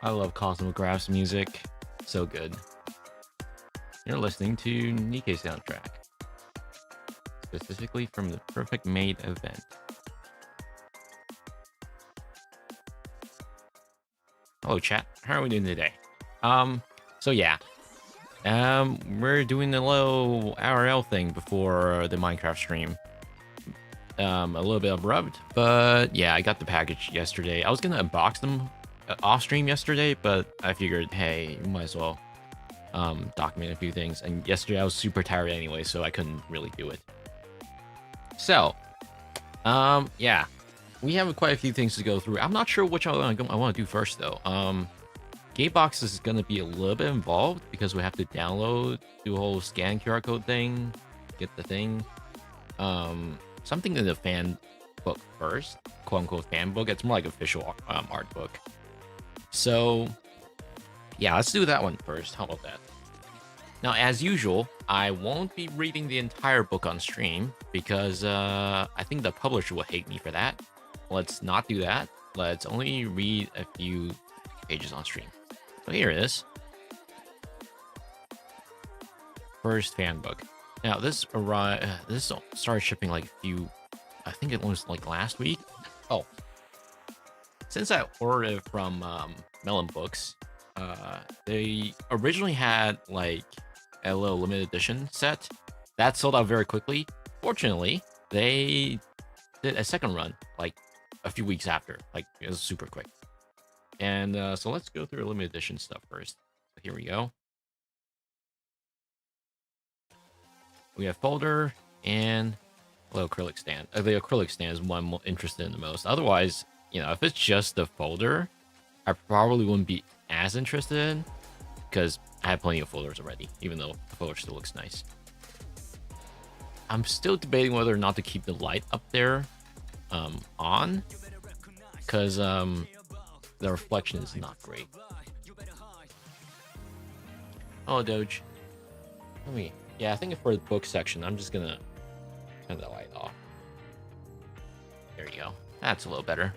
I love Cosmograph's music. So good. You're listening to Nikkei Soundtrack. specifically from the Perfect Maid event. Hello, chat. How are we doing today? So yeah. We're doing the little IRL thing before the Minecraft stream. A little bit abrupt, but yeah, I got the package yesterday. I was gonna unbox them off stream yesterday, but I figured, hey, might as well document a few things. And yesterday I was super tired anyway, so I couldn't really do it. So, yeah, we have quite a few things to go through. I'm not sure which I want to do first though. Gatebox is gonna be a little bit involved because we have to download, do a whole scan QR code thing, get the thing. Something in the fan book first, quote unquote fan book. It's more like official art book. So yeah, let's do that one first. How about that? Now, as usual, I won't be reading the entire book on stream because I think the publisher will hate me for that. Let's not do that. Let's only read a few pages on stream. So here it is. First fan book. Now this started shipping like I think it was like last week. Oh, since I ordered it from Melon Books, they originally had like a little limited edition set that sold out very quickly. Fortunately, they did a second run like a few weeks after. Like it was super quick. And so let's go through limited edition stuff first. So here we go. We have folder and a little acrylic stand. The acrylic stand is what I'm interested in the most. Otherwise, you know, if it's just the folder, I probably wouldn't be as interested in because I have plenty of folders already, even though the folder still looks nice. I'm still debating whether or not to keep the light up there on because the reflection is not great. Oh, Doge. Yeah, I think for the book section, I'm just gonna turn the light off. There you go. That's a little better.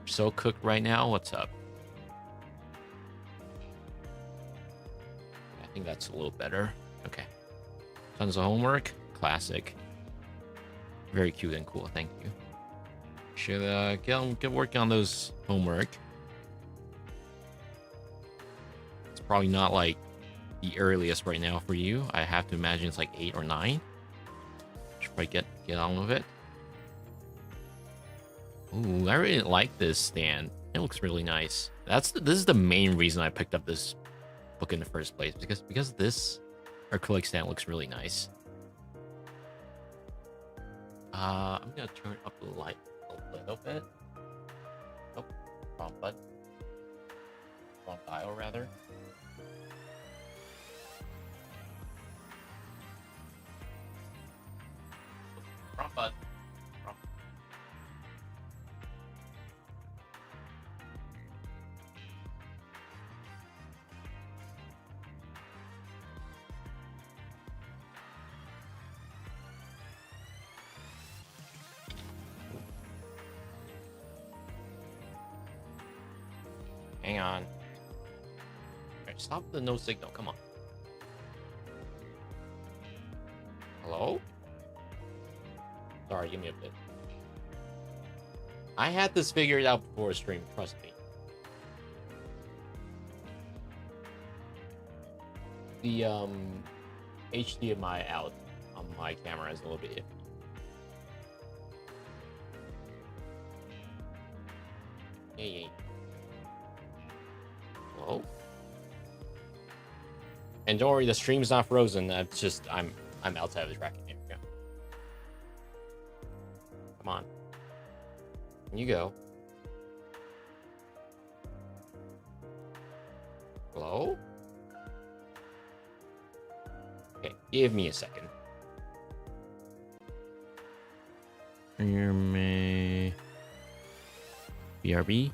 So cooked right now. What's up? I think that's a little better. Okay. Tons of homework. Classic. Very cute and cool. Thank you. Should get working on those homework. It's probably not like the earliest right now for you. I have to imagine it's like 8 or 9. Should probably get on with it. Ooh, I really like this stand. It looks really nice. This is the main reason I picked up this book in the first place because this acrylic stand looks really nice. I'm gonna turn up the light a little bit. Oh, wrong button. Wrong dial rather. Wrong button. Wrong. Hang on. Alright, stop the no signal. Come on. Hello? Sorry, give me a bit. I had this figured out before stream, trust me. The HDMI out on my camera is a little bit iffy. Hey. Hello? And don't worry, the stream's not frozen. That's just I'm outside of the tracking. Here we go. Come on. Can you go? Hello? Okay, give me a second. Hear me. BRB?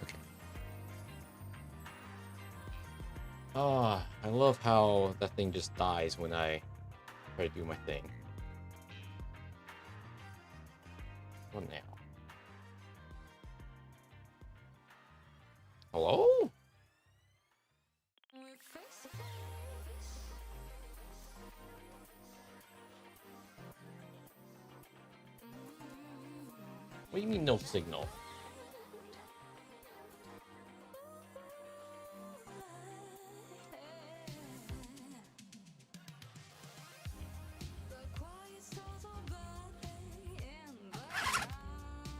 Okay. Oh, I love how that thing just dies when I try to do my thing. What now? Hello? What do you mean no signal?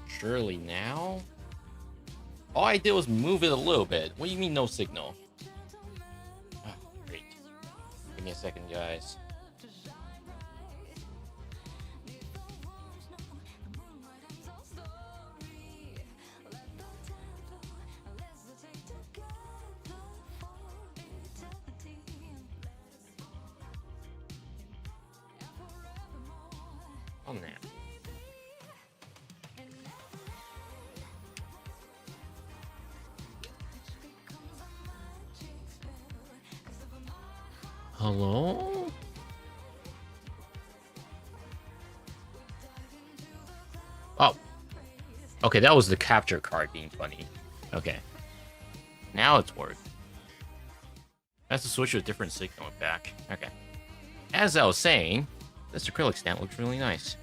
Surely now? All I did was move it a little bit. What do you mean no signal? Oh, great. Give me a second, guys. Oh, man. Hello? Oh. Okay, that was the capture card being funny. Okay. Now it's worked. That's to switch to a different signal back. Okay. As I was saying, this acrylic stand looks really nice.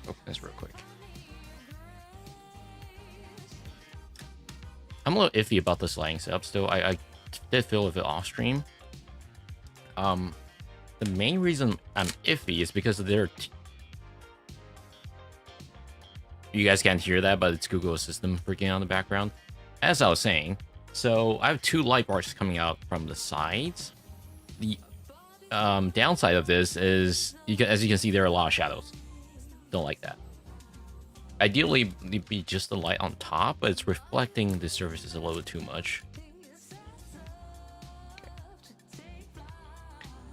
Open this real quick. I'm a little iffy about this lighting setup still. I did feel with it off stream. The main reason I'm iffy is because of their... You guys can't hear that, but it's Google Assistant freaking out in the background. As I was saying, so I have two light bars coming out from the sides. The downside of this is, as you can see, there are a lot of shadows. Don't like that. Ideally, it'd be just the light on top, but it's reflecting the surfaces a little too much.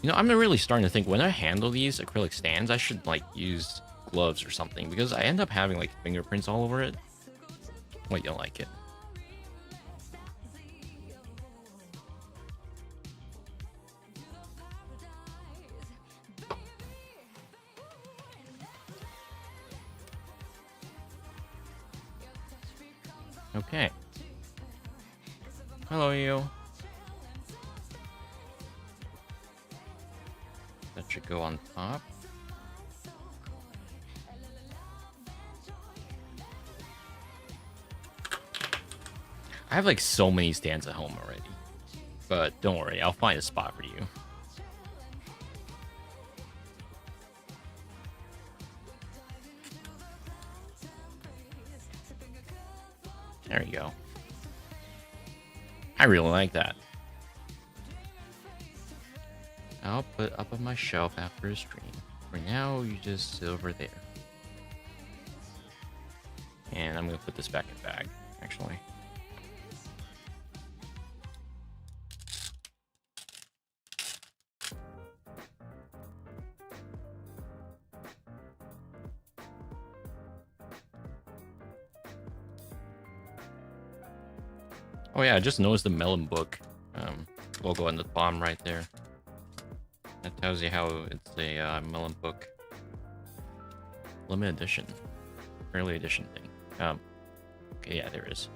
You know, I'm really starting to think when I handle these acrylic stands, I should like use gloves or something, because I end up having like fingerprints all over it. Wait, you don't like it? Okay. Hello, you. That should go on top. I have like so many stands at home already, but don't worry, I'll find a spot for you. There you go. I really like that. I'll put it up on my shelf after a stream. For now, you just sit over there. And I'm gonna put this back in the bag, actually. Oh yeah, I just noticed the Melon Book logo on the bottom right there. That tells you how it's a Melon Book limited edition, early edition thing. Okay, yeah, there is.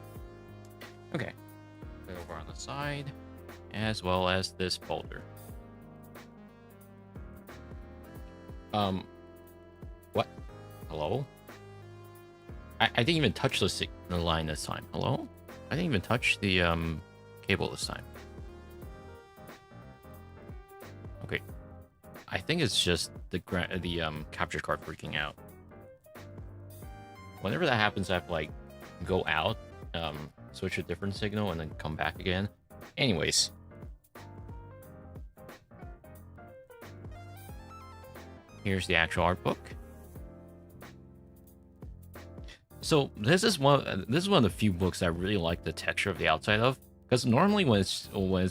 Okay, put it over on the side, as well as this folder. What? Hello? I didn't even touch the line this time. Hello? I didn't even touch the cable this time. Okay, I think it's just the capture card freaking out. Whenever that happens, I have to like go out, switch a different signal, and then come back again. Anyways, here's the actual art book. So this is one of the few books I really like the texture of the outside of, because normally when it's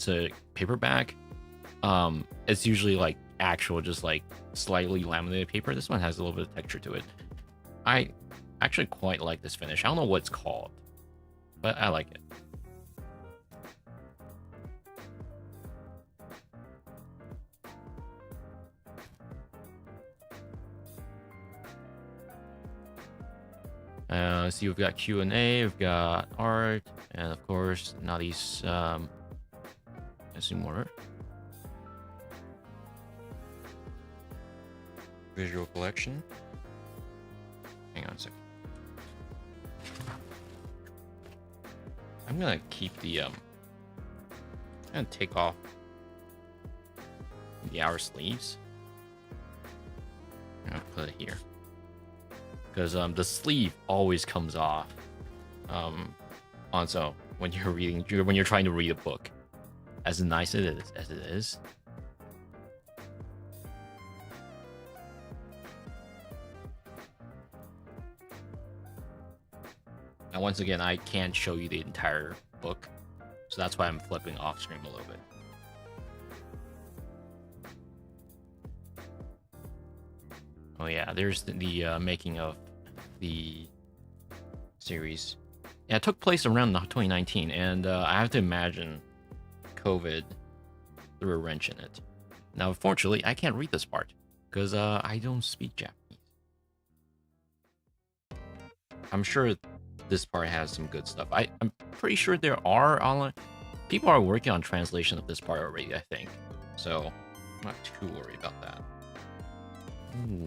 a paperback, it's usually like actual just like slightly laminated paper. This one has a little bit of texture to it. I actually quite like this finish. I don't know what it's called, but I like it. See, we've got Q&A, we've got art, and of course, now these, let's see more. Visual collection. Hang on a second. I'm gonna keep the I'm gonna take off the outer sleeves. I'm gonna put it here because the sleeve always comes off on its own when you're when you're trying to read a book. As nice as it is. And once again, I can't show you the entire book, so that's why I'm flipping off stream a little bit. Oh yeah, there's the making of the series. Yeah, it took place around 2019, and I have to imagine COVID threw a wrench in it. Now, unfortunately, I can't read this part because I don't speak Japanese. I'm sure this part has some good stuff. I'm pretty sure there are online people are working on translation of this part already, I think. So I'm not too worried about that. Ooh.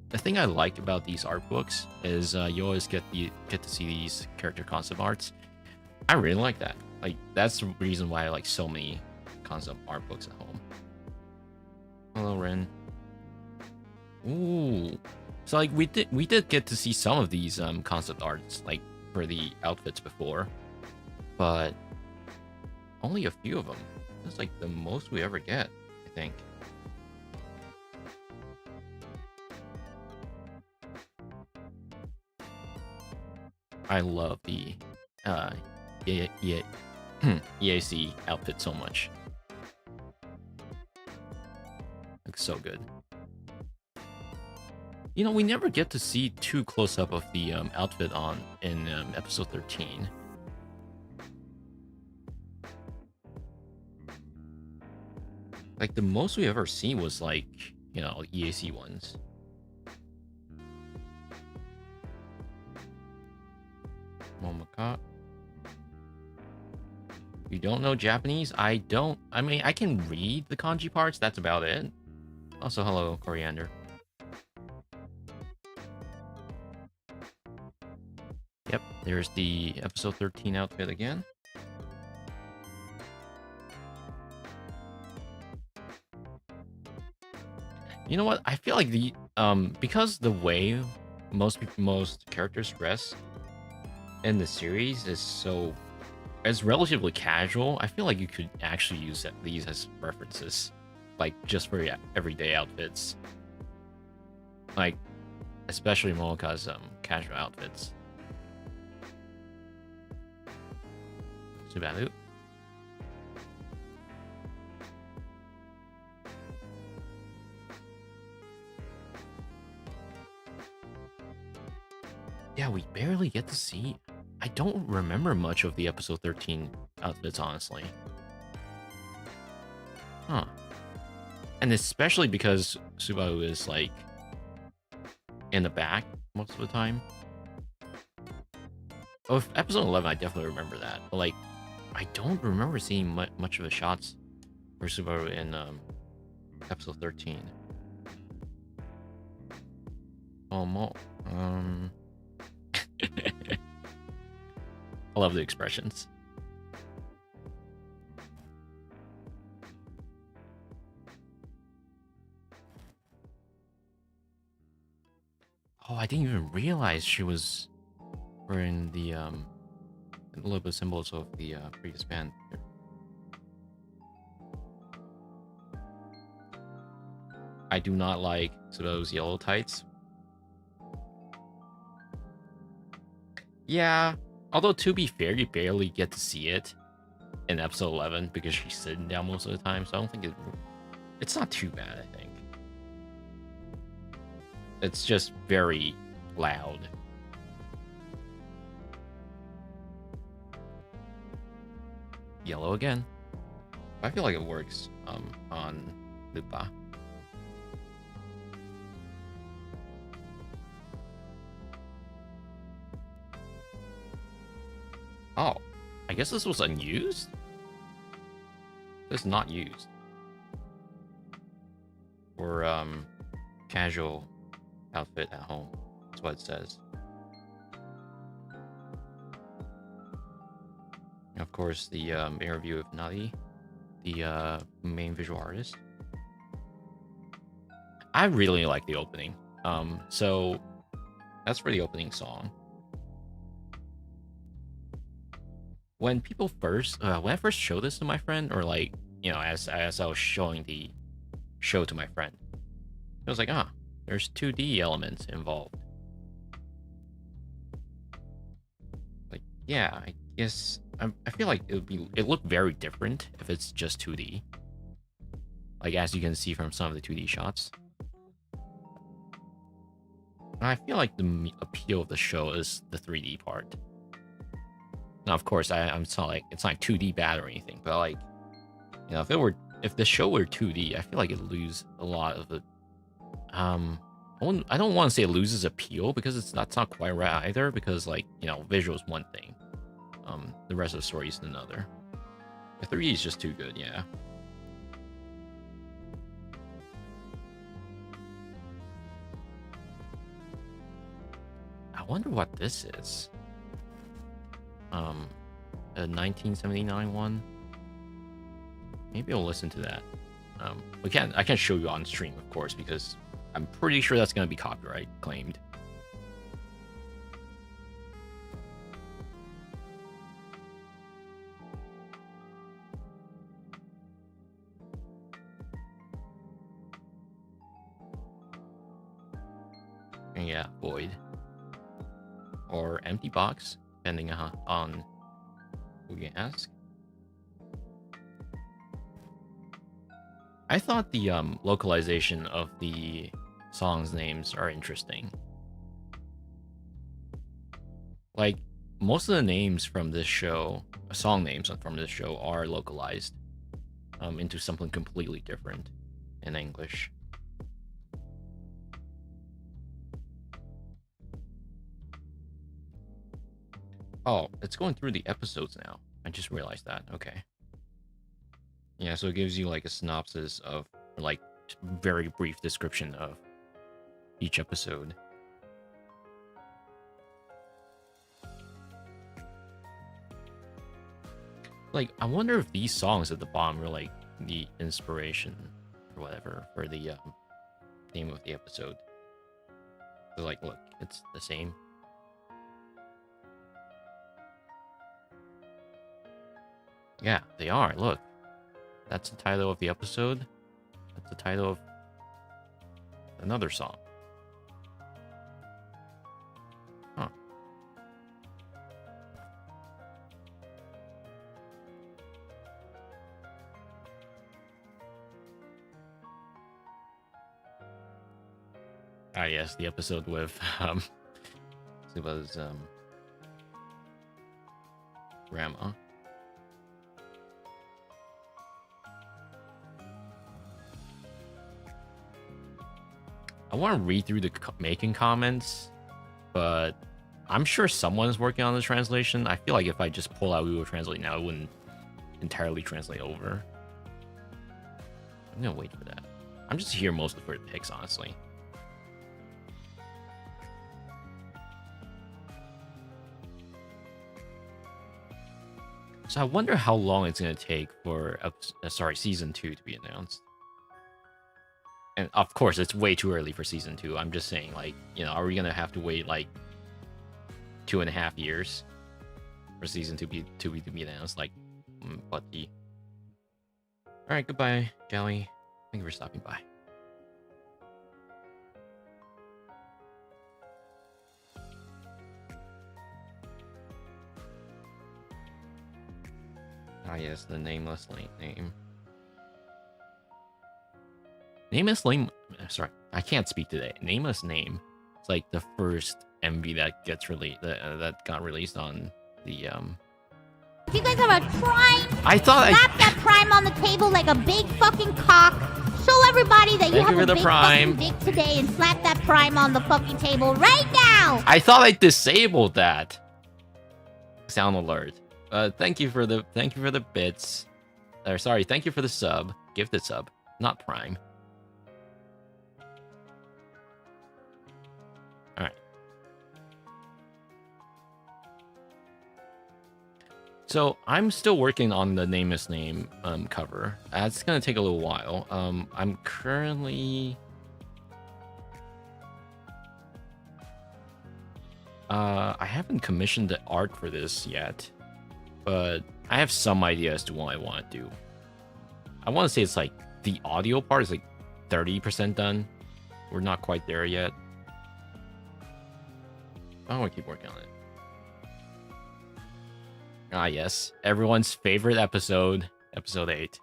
The thing I like about these art books is you always get to see these character concept arts. I really like that. Like that's the reason why I like so many concept art books at home. Hello, Ren. Ooh, so like we did get to see some of these concept arts like for the outfits before, but only a few of them. That's like the most we ever get, I think. I love the EAC outfit so much. Looks so good. You know, we never get to see too close up of the outfit in episode 13. Like the most we ever seen was like, you know, EAC ones. Momaka. You don't know Japanese? I mean, I can read the kanji parts. That's about it. Also, hello, Coriander. Yep, there's the episode 13 outfit again. You know what? I feel like the because the way most characters dress in the series is relatively casual. I feel like you could actually use these as references, like just for everyday outfits, like especially Momoka's casual outfits. Subaru. Yeah, we barely get to see. I don't remember much of the episode 13 outfits, honestly. Huh. And especially because Subaru is, like, in the back most of the time. Oh, episode 11, I definitely remember that. But, like, I don't remember seeing much of the shots for Subaru in episode 13. Oh, I love the expressions. Oh, I didn't even realize she was wearing the logo symbols of the previous band. I do not like those yellow tights. Yeah, although to be fair, you barely get to see it in episode 11 because she's sitting down most of the time, so I don't think it's not too bad, I think. It's just very loud. Yellow again. I feel like it works on Lupa. Oh, I guess this was unused? It's not used. for casual outfit at home. That's what it says. Of course, the interview with Nadi, the main visual artist. I really like the opening. So that's for the opening song. When people first, when I first showed this to my friend, or like, you know, as I was showing the show to my friend, I was like, there's 2D elements involved. Like, yeah, I guess I feel like it looked very different if it's just 2D. Like, as you can see from some of the 2D shots. And I feel like the appeal of the show is the 3D part. Now, of course, it's not like 2D bad or anything, but like, you know, if the show were 2D, I feel like it lose a lot of the I don't want to say it loses appeal, because that's not quite right either, because like, you know, visual is one thing, the rest of the story is another. The 3D is just too good, yeah. I wonder what this is. A 1979 one. Maybe I'll listen to that. I can't show you on stream, of course, because I'm pretty sure that's gonna be copyright claimed. And yeah, void or empty box, depending on who you ask. I thought the localization of the songs' names are interesting. Like, most of the names from this show, song names from this show, are localized into something completely different in English. Oh, it's going through the episodes now. I just realized that. Okay. Yeah, so it gives you like a synopsis of, like, very brief description of each episode. Like, I wonder if these songs at the bottom were like the inspiration or whatever for the name of the episode. So, like, look, it's the same. Yeah, they are. Look, that's the title of the episode. That's the title of another song. Huh. Ah, yes, the episode with it was grandma. I want to read through the making comments, but I'm sure someone's working on the translation. I feel like if I just pull out Google Translate now, it wouldn't entirely translate over. I'm gonna wait for that. I'm just here mostly for the pics, honestly. So I wonder how long it's gonna take for season 2 to be announced. And of course, it's way too early for season 2. I'm just saying, like, you know, are we gonna have to wait like 2.5 years for season 2 to be announced? Like, but the. All right, goodbye, Jelly. Thank you for stopping by. Ah, yes, the nameless name. Nameless name. Sorry, I can't speak today. Nameless name. It's like the first MV that gets released. That got released on the If you guys have a prime, I thought slap that prime on the table like a big fucking cock. Show everybody that you have a big fucking dick today, and slap that prime on the fucking table right now. I thought I disabled that. Sound alert. Thank you for the bits. Or sorry, thank you for the sub. Gifted sub, not prime. So I'm still working on the Name is Name cover. That's gonna take a little while. I'm currently I haven't commissioned the art for this yet, but I have some idea as to what I want to do. I want to say it's like the audio part is like 30% done. We're not quite there yet. I want to keep working on it. Ah, yes. Everyone's favorite episode, episode 8.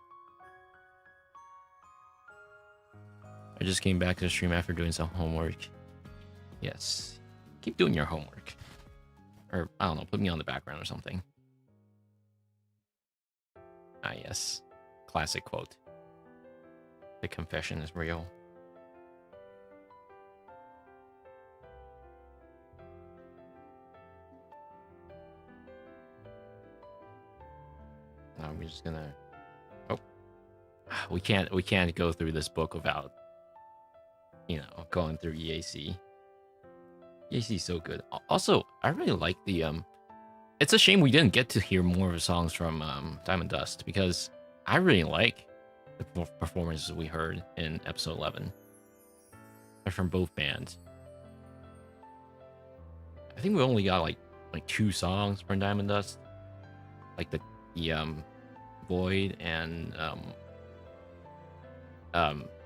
I just came back to the stream after doing some homework. Yes. Keep doing your homework. Or, I don't know, put me on the background or something. Ah, yes. Classic quote. The confession is real. Now we're just gonna... Oh. We can't go through this book without, you know, going through EAC. EAC is so good. Also, I really like the... It's a shame we didn't get to hear more of the songs from Diamond Dust, because I really like the performances we heard in episode 11. They're from both bands. I think we only got like 2 songs from Diamond Dust. Like the Void and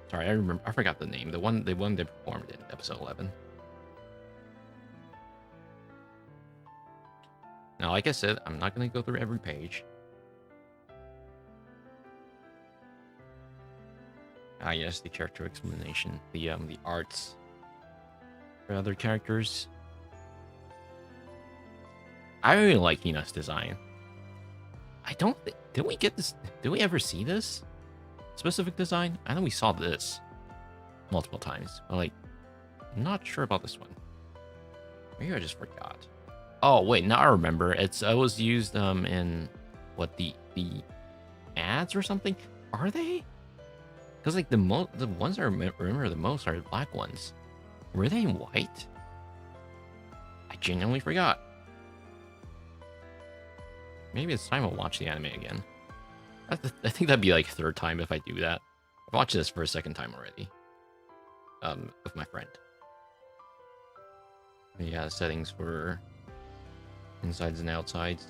sorry, I forgot the name. The one they performed in episode 11. Now, like I said, I'm not gonna go through every page. Ah, yes, the character explanation, the arts for other characters. I really like Hina's design. I don't think... Did we get this? Did we ever see this specific design? I know we saw this multiple times, but like, I'm not sure about this one. Maybe I just forgot. Oh wait, now I remember. It was used in what, the ads or something? Are they? Because like the ones I remember the most are the black ones. Were they in white? I genuinely forgot. Maybe it's time to watch the anime again. I think that'd be like 3rd time if I do that. I've watched this for a 2nd time already. With my friend. Yeah, settings for insides and outsides.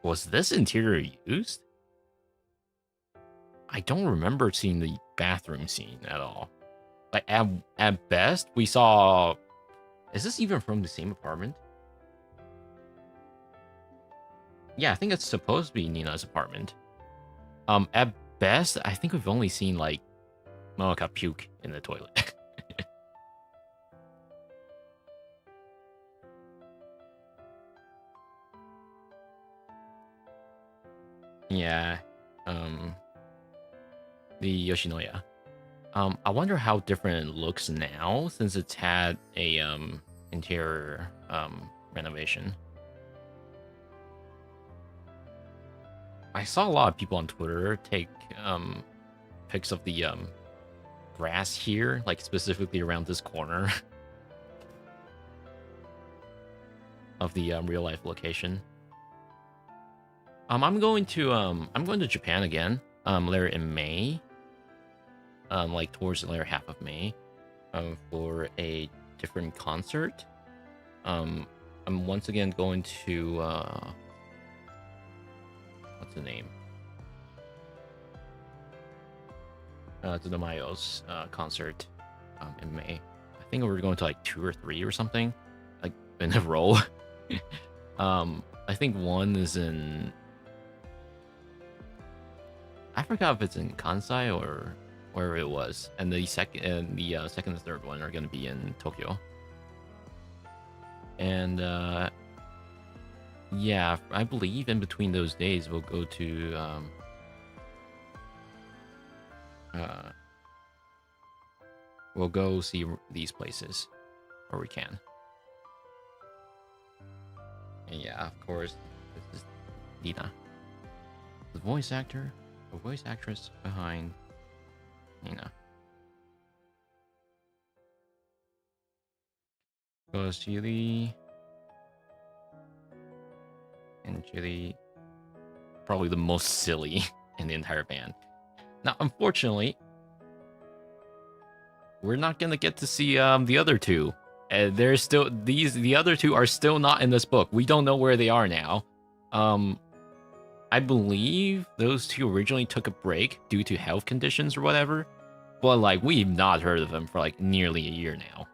Was this interior used? I don't remember seeing the bathroom scene at all. Like, at best, we saw... Is this even from the same apartment? Yeah, I think it's supposed to be Nina's apartment. At best, I think we've only seen, like, Moeka puke in the toilet. Yeah. The Yoshinoya. I wonder how different it looks now since it's had a interior renovation. I saw a lot of people on Twitter take pics of the grass here, like specifically around this corner of the real life location. I'm going to Japan again later in May. Like towards the later half of May, for a different concert. I'm once again going to what's the name? To the Mayos concert in May. I think we're going to like 2 or 3 or something, like in a row. I think one is in... I forgot if it's in Kansai or wherever it was, and the second and 3rd one are going to be in Tokyo. And yeah, I believe in between those days we'll go to we'll go see these places where we can. And yeah, of course, this is Nina, the voice actress behind Nina. goes Chili. And Chili, probably the most silly in the entire band. Now, unfortunately, we're not gonna get to see the other two. There's still the other two are still not in this book. We don't know where they are now. I believe those two originally took a break due to health conditions or whatever, but like we've not heard of them for like nearly a year now.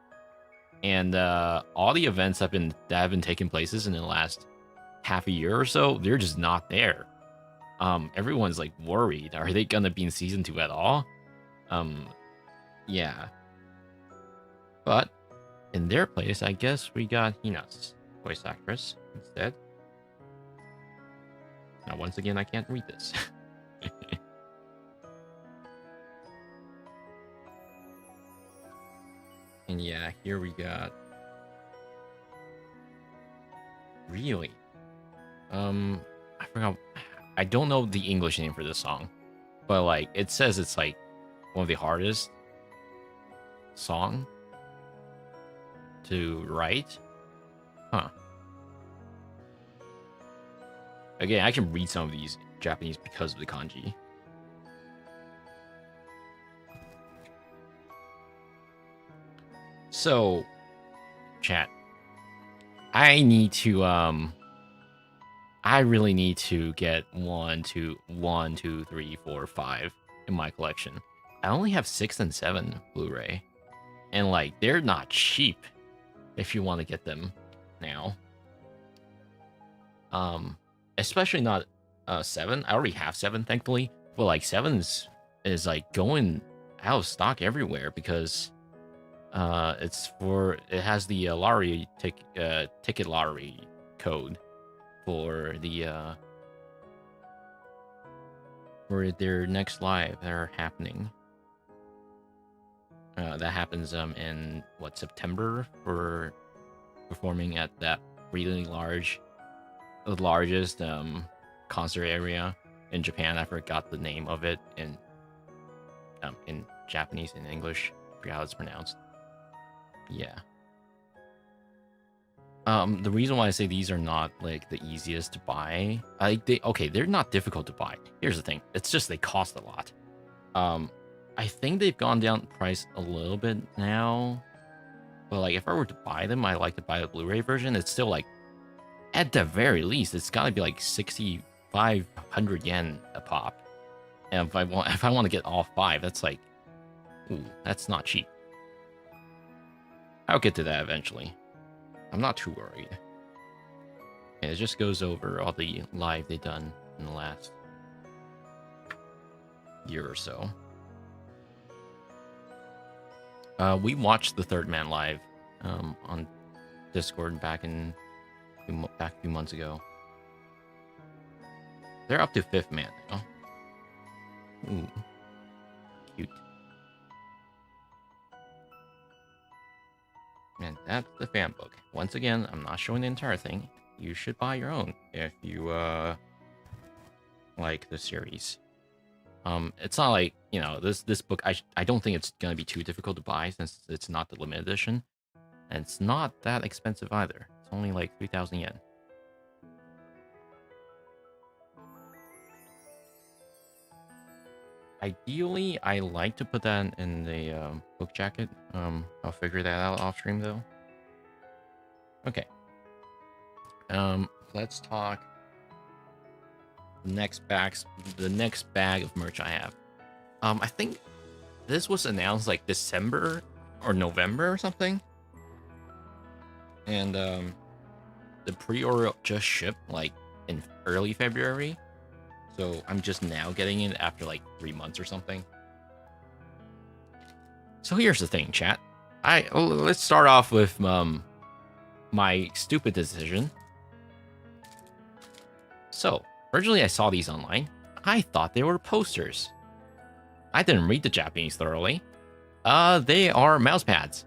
And all the events that have been taking places in the last half a year or so, they're just not there. Everyone's like worried. Are they gonna be in season 2 at all? Yeah. But in their place, I guess we got Hina's voice actress instead. Now, once again, I can't read this. And yeah, here we got... Really? I forgot. I don't know the English name for this song, but like it says it's like one of the hardest song to write. Huh. Again, I can read some of these Japanese because of the kanji. So, chat. I need to I really need to get 1, 2, 3, 4, 5 in my collection. I only have 6 and 7 Blu-ray. And like they're not cheap if you want to get them now. Especially not 7. I already have 7 thankfully, but like 7 is like going out of stock everywhere because it has the lottery ticket lottery code for the for their next live that are happening. That happens in what, September, for performing at that really the largest concert area in Japan. I forgot the name of it in Japanese and English. I forgot how it's pronounced. Yeah. The reason why I say these are not like the easiest to buy, they're not difficult to buy. Here's the thing, it's just they cost a lot. I think they've gone down in price a little bit now, but like if I were to buy them, I like to buy the Blu-ray version. It's still like, at the very least, it's gotta be like 6,500 yen a pop. And if I want to get all 5, that's like, ooh, that's not cheap. I'll get to that eventually. I'm not too worried. And it just goes over all the live they've done in the last year or so. We watched the Third Man live on Discord back a few months ago. They're up to 5th Man now. Ooh, cute. And that's the fan book. Once again, I'm not showing the entire thing. You should buy your own if you like the series. It's not like, you know, this book, I don't think it's gonna be too difficult to buy since it's not the limited edition. And it's not that expensive either. It's only like 3,000 yen. Ideally, I like to put that in the book jacket. I'll figure that out off stream though. Okay. Let's talk the next bag of merch I have. I think this was announced like December or November or something. And the pre-order just shipped like in early February. So I'm just now getting it after like 3 months or something. So here's the thing, chat. Let's start off with my stupid decision. So originally I saw these online. I thought they were posters. I didn't read the Japanese thoroughly. They are mouse pads.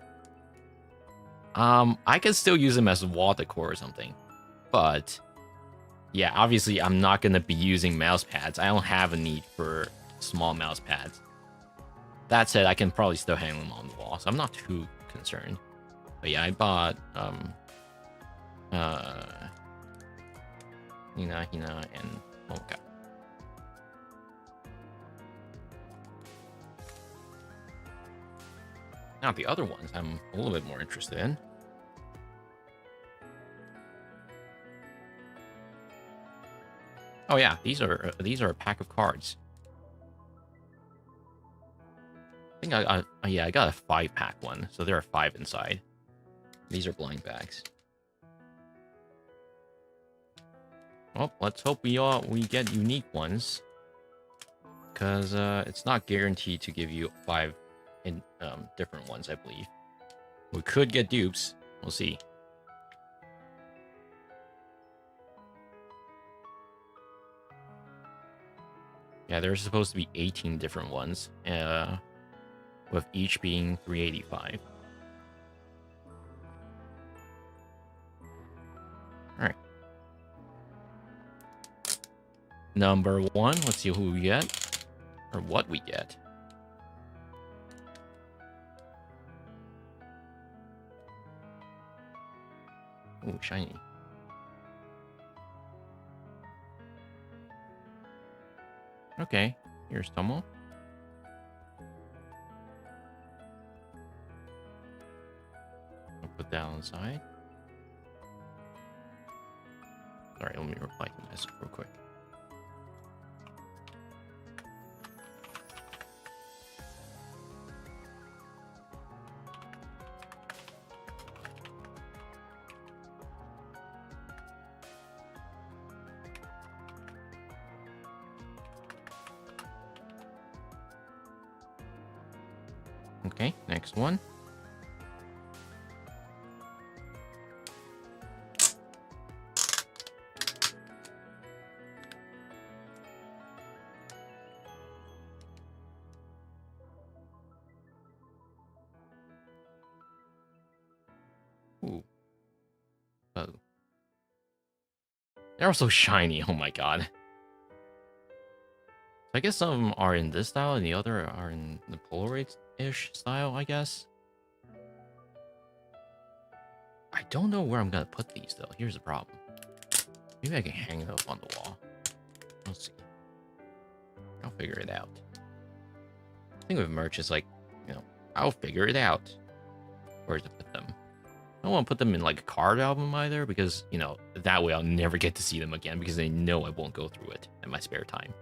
I could still use them as wall decor or something, but yeah, obviously I'm not gonna be using mouse pads. I don't have a need for small mouse pads. That said, I can probably still hang them on the wall, so I'm not too concerned. But yeah, I bought Hina, and Mocha. Now the other ones I'm a little bit more interested in. Oh yeah, these are a pack of cards. I think I got a 5-pack one, so there are 5 inside. These are blind bags. Well, let's hope we get unique ones, because it's not guaranteed to give you 5 in different ones. I believe we could get dupes. We'll see. Yeah, there's supposed to be 18 different ones, with each being 385. All right. Number 1. Let's see who we get, or what we get. Ooh, shiny. Okay, here's Tomo. I'll put that on the side. Sorry, let me reply to the message real quick. Okay, next one. Ooh. Oh. They're also shiny, oh my god. I guess some of them are in this style and the other are in the Polaroid-ish style, I guess. I don't know where I'm gonna put these though. Here's the problem. Maybe I can hang them up on the wall. We'll see. I'll figure it out. The thing with merch is like, I'll figure it out where to put them. I don't want to put them in like a card album either, because, that way I'll never get to see them again because they know I won't go through it in my spare time.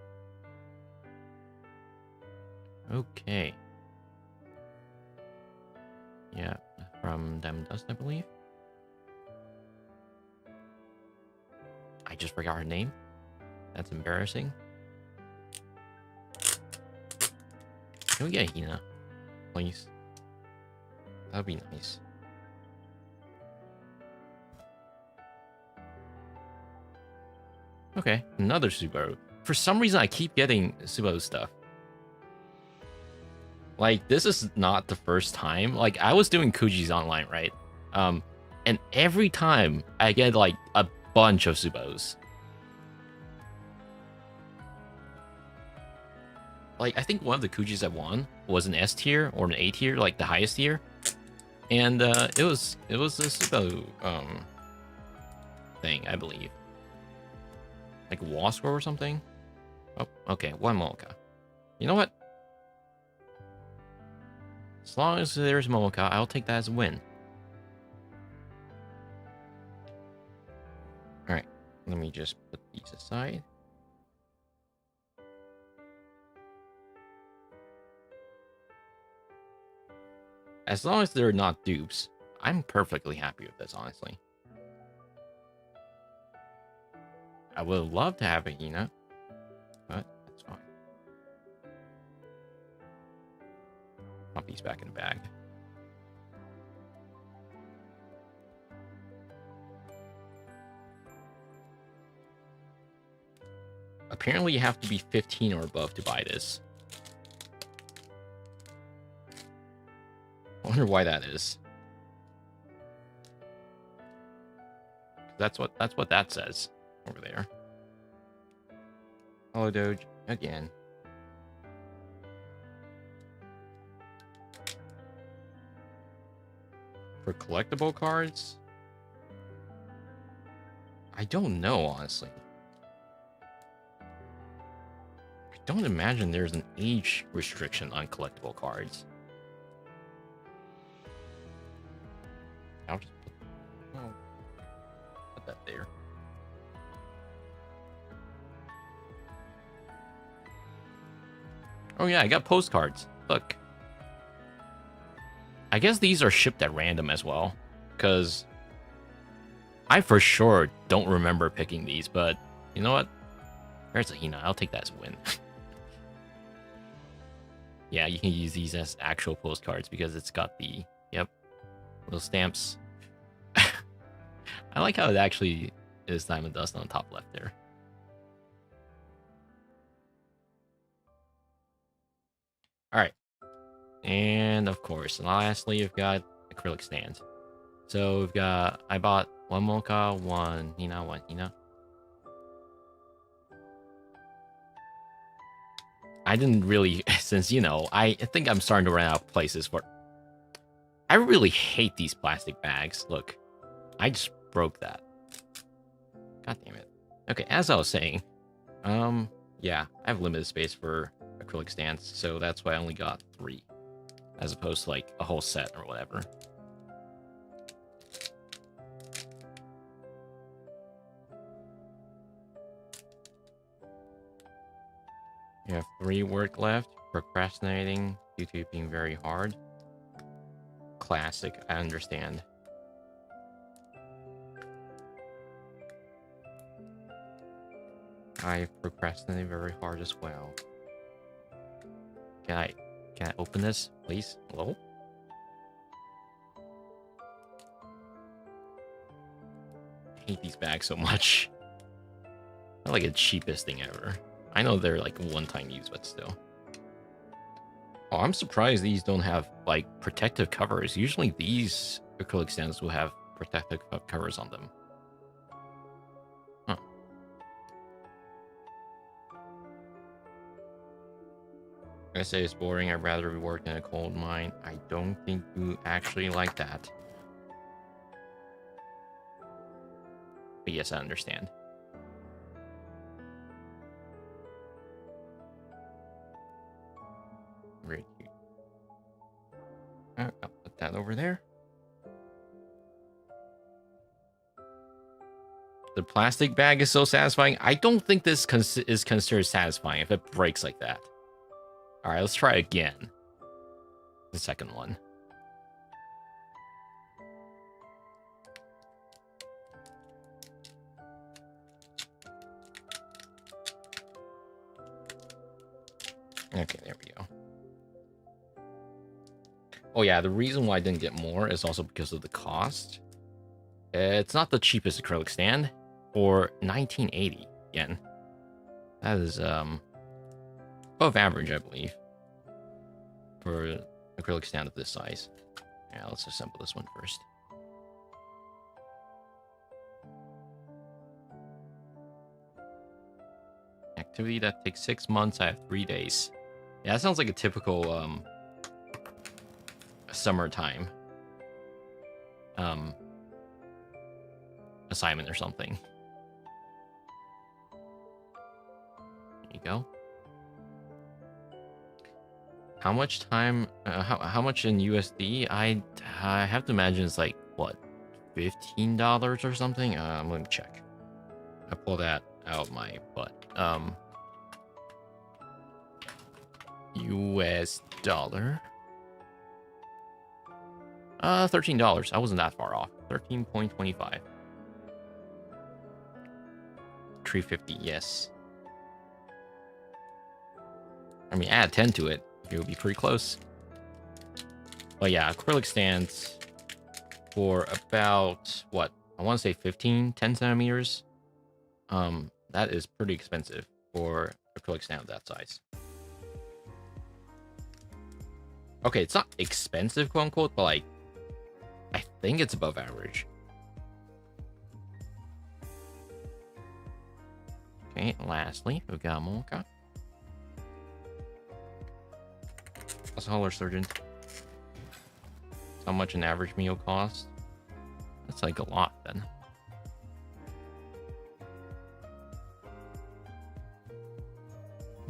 Okay. Yeah, from Diamond Dust, I believe. I just forgot her name. That's embarrassing. Can we get Hina, please? That'd be nice. Okay, another Subaru. For some reason, I keep getting Subaru stuff. Like, this is not the first time. Like, I was doing Kuji's online, right? And every time I get like a bunch of Subarus. Like, I think one of the Kujis I won was an S tier or an A tier, like the highest tier, and it was a Subaru thing, I believe, like Wasco or something. Oh, okay, one Momoka. You know what? As long as there's Momoka, I'll take that as a win. All right, let me just put these aside. As long as they're not dupes, I'm perfectly happy with this, honestly. I would love to have a Hina, but that's fine. Pop these back in the bag. Apparently, you have to be 15 or above to buy this. I wonder why that is. That's what that says over there. Hello, Doge, again. For collectible cards? I don't know, honestly. I don't imagine there's an age restriction on collectible cards. I'll just put that there. Oh yeah, I got postcards. Look. I guess these are shipped at random as well, because I for sure don't remember picking these, but you know what? There's a Hina. I'll take that as a win. Yeah, you can use these as actual postcards because it's got the, yep, little stamps. I like how it actually is Diamond Dust on the top left there. All right. And of course, lastly, you've got acrylic stands. So we've got, I bought one Mocha, one Hina, one Hina. I didn't really, since, you know, I think I'm starting to run out of places for... I really hate these plastic bags. Look, I just broke that. God damn it. Okay, as I was saying, yeah, I have limited space for acrylic stands, so that's why I only got 3, as opposed to like a whole set or whatever. You have 3 work left. Procrastinating due to it being very hard. Classic, I understand. I procrastinate very hard as well. Can I open this, please? Hello? I hate these bags so much. They're like the cheapest thing ever. I know they're like one-time use, but still. Oh, I'm surprised these don't have like protective covers. Usually these acrylic stands will have protective covers on them. Huh. I say it's boring. I'd rather be working in a coal mine. I don't think you actually like that. But yes, I understand. Very cute. I'll put that over there. The plastic bag is so satisfying. I don't think this is considered satisfying if it breaks like that. All right, let's try again. The second one. Okay, there we go. Oh yeah, the reason why I didn't get more is also because of the cost. It's not the cheapest acrylic stand for 1980 yen. That is above average, I believe, for an acrylic stand of this size. Yeah, let's assemble this one first. Activity that takes 6 months. I have 3 days. Yeah, that sounds like a typical summertime assignment or something. There you go. How much time? How much in USD? I have to imagine it's like what, $15 or something. Let me check. I pull that out of my butt. US dollar. $13. I wasn't that far off. 13.25. 350. Yes. I mean, add 10 to it, it would be pretty close. But yeah, acrylic stands for about what, I want to say 10 centimeters. That is pretty expensive for acrylic stand of that size. Okay, it's not expensive, quote unquote, but like, I think it's above average. Okay, lastly, we've got Mocha. That's a Holler Surgeon. how much an average meal costs. That's like a lot then.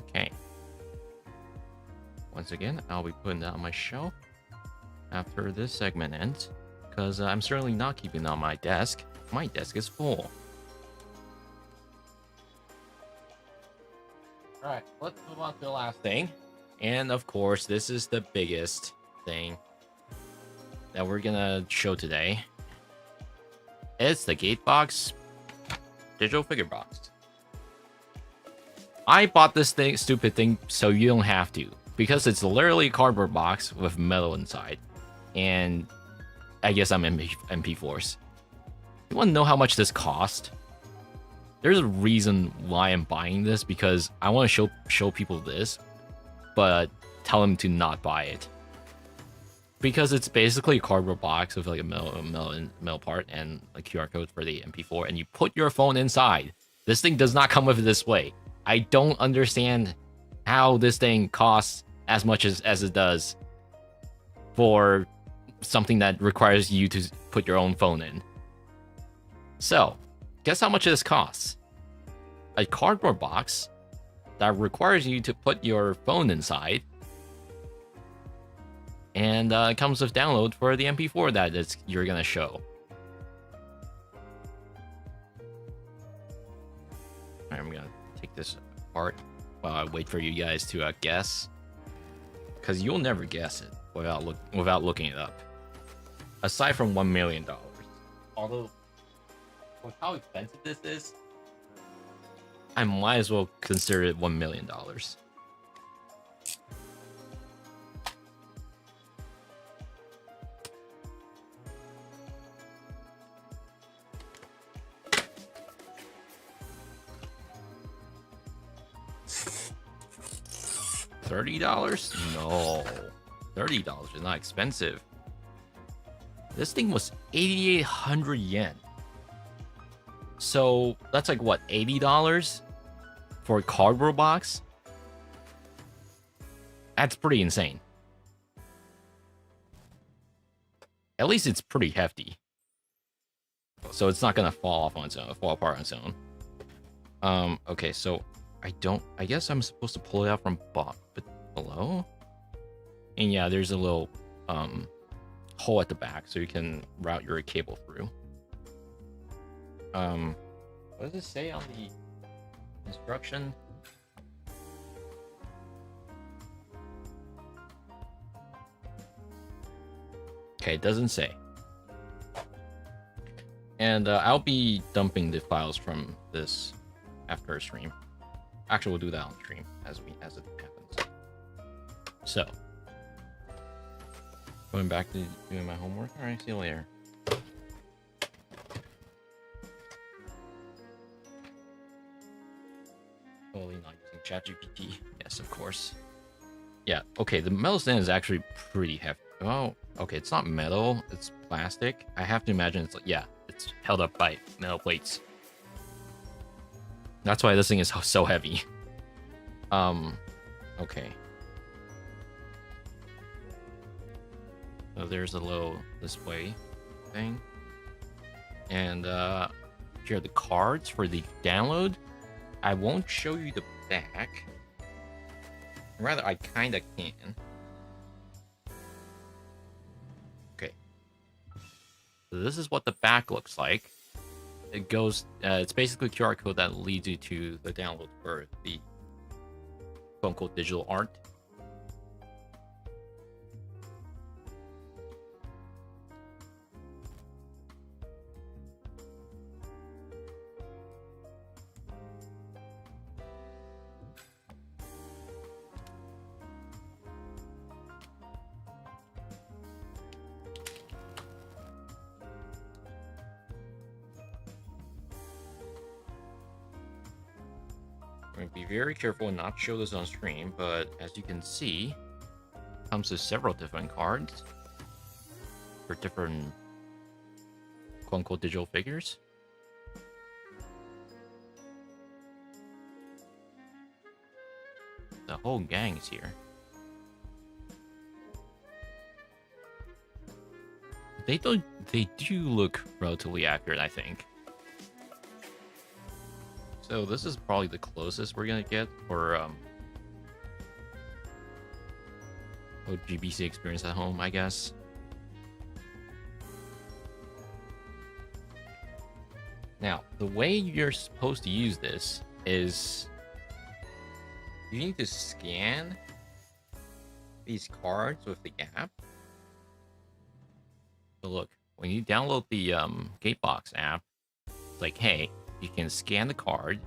Okay. Once again, I'll be putting that on my shelf after this segment ends, because I'm certainly not keeping it on my desk. My desk is full. Alright, let's move on to the last thing. And of course, this is the biggest thing that we're gonna show today. It's the Gatebox Digital Figure Box. I bought this stupid thing so you don't have to, because it's literally a cardboard box with metal inside. And I guess I'm MP4s. You want to know how much this cost? There's a reason why I'm buying this, because I want to show people this, but tell them to not buy it. Because it's basically a cardboard box with like a metal part and a QR code for the MP4, and you put your phone inside. This thing does not come with it this way. I don't understand how this thing costs as much as it does for something that requires you to put your own phone in. So, guess how much this costs? A cardboard box that requires you to put your phone inside, and it comes with download for the MP4 that you're gonna show. I'm gonna take this apart while I wait for you guys to guess, because you'll never guess it without looking it up. Aside from $1 million, although with how expensive this is, I might as well consider it $1 million. $30? No. $30 is not expensive. This thing was 8,800 yen. So that's like what, $80 for a cardboard box? That's pretty insane. At least it's pretty hefty. So it's not gonna fall apart on its own. Okay, so I guess I'm supposed to pull it out from below. And yeah, there's a little hole at the back so you can route your cable through. What does it say on the instruction? Okay, it doesn't say. And I'll be dumping the files from this after a stream. Actually, we'll do that on stream as it happens. So, going back to doing my homework. All right, see you later. Totally not using ChatGPT. Yes, of course. Yeah. Okay, the metal stand is actually pretty hefty. Oh, okay. It's not metal. It's plastic. I have to imagine it's like, yeah, it's held up by metal plates. That's why this thing is so heavy. Okay. So there's a little display thing. And here are the cards for the download. I won't show you the back. Rather, I kinda can. Okay. So this is what the back looks like. It goes, it's basically a QR code that leads you to the download for the quote-unquote digital art. Be very careful and not show this on stream, but as you can see, it comes with several different cards for different quote-unquote digital figures. The whole gang is here. They don't. They do look relatively accurate, I think. So this is probably the closest we're gonna get for GBC experience at home, I guess. Now, the way you're supposed to use this is you need to scan these cards with the app. So look, when you download the Gatebox app, it's like, hey, you can scan the card,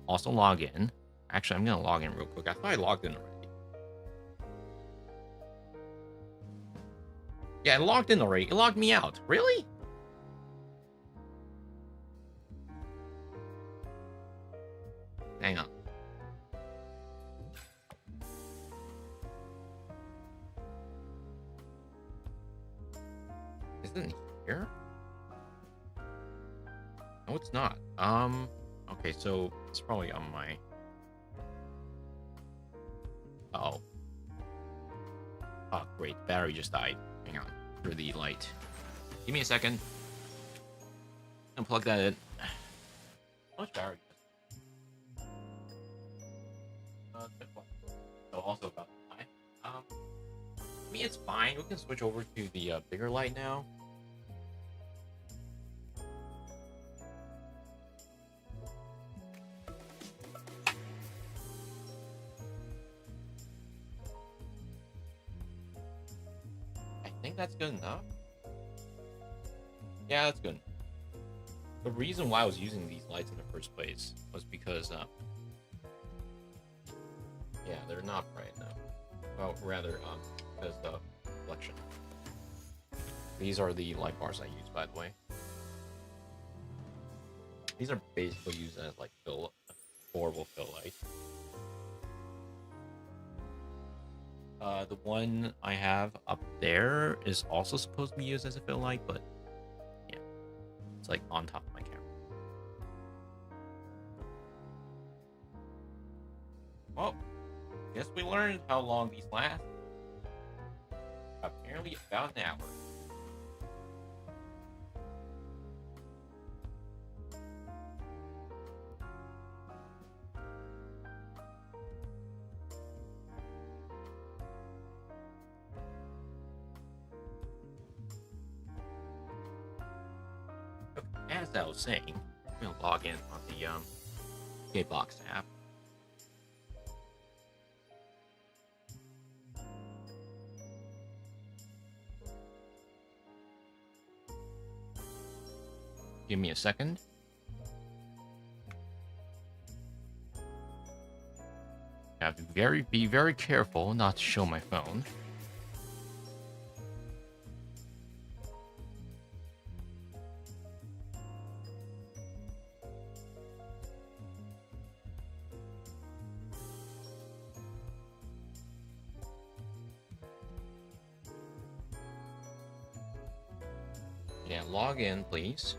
also log in. Actually, I'm gonna log in real quick. I thought I logged in already. Yeah, I logged in already. It logged me out. Really? Hang on. Isn't it here? No, it's not. Okay, so it's probably on my... Oh. Oh, great. Battery just died. Hang on. For the light. Give me a second. Unplug that in. How much battery? So also about the time. I mean, it's fine. We can switch over to the bigger light now. I think that's good enough. Yeah, that's good. The reason why I was using these lights in the first place was because, yeah, they're not bright enough. Well, rather, because of reflection. These are the light bars I use, by the way. These are basically used as like horrible fill light. The one I have up there is also supposed to be used as a fill light, but yeah, it's like on top of my camera. Well, guess we learned how long these last. Apparently about an hour. As I was saying, I'm gonna log in on the Gatebox app. Give me a second. I have to be very careful not to show my phone. Yeah, log in, please.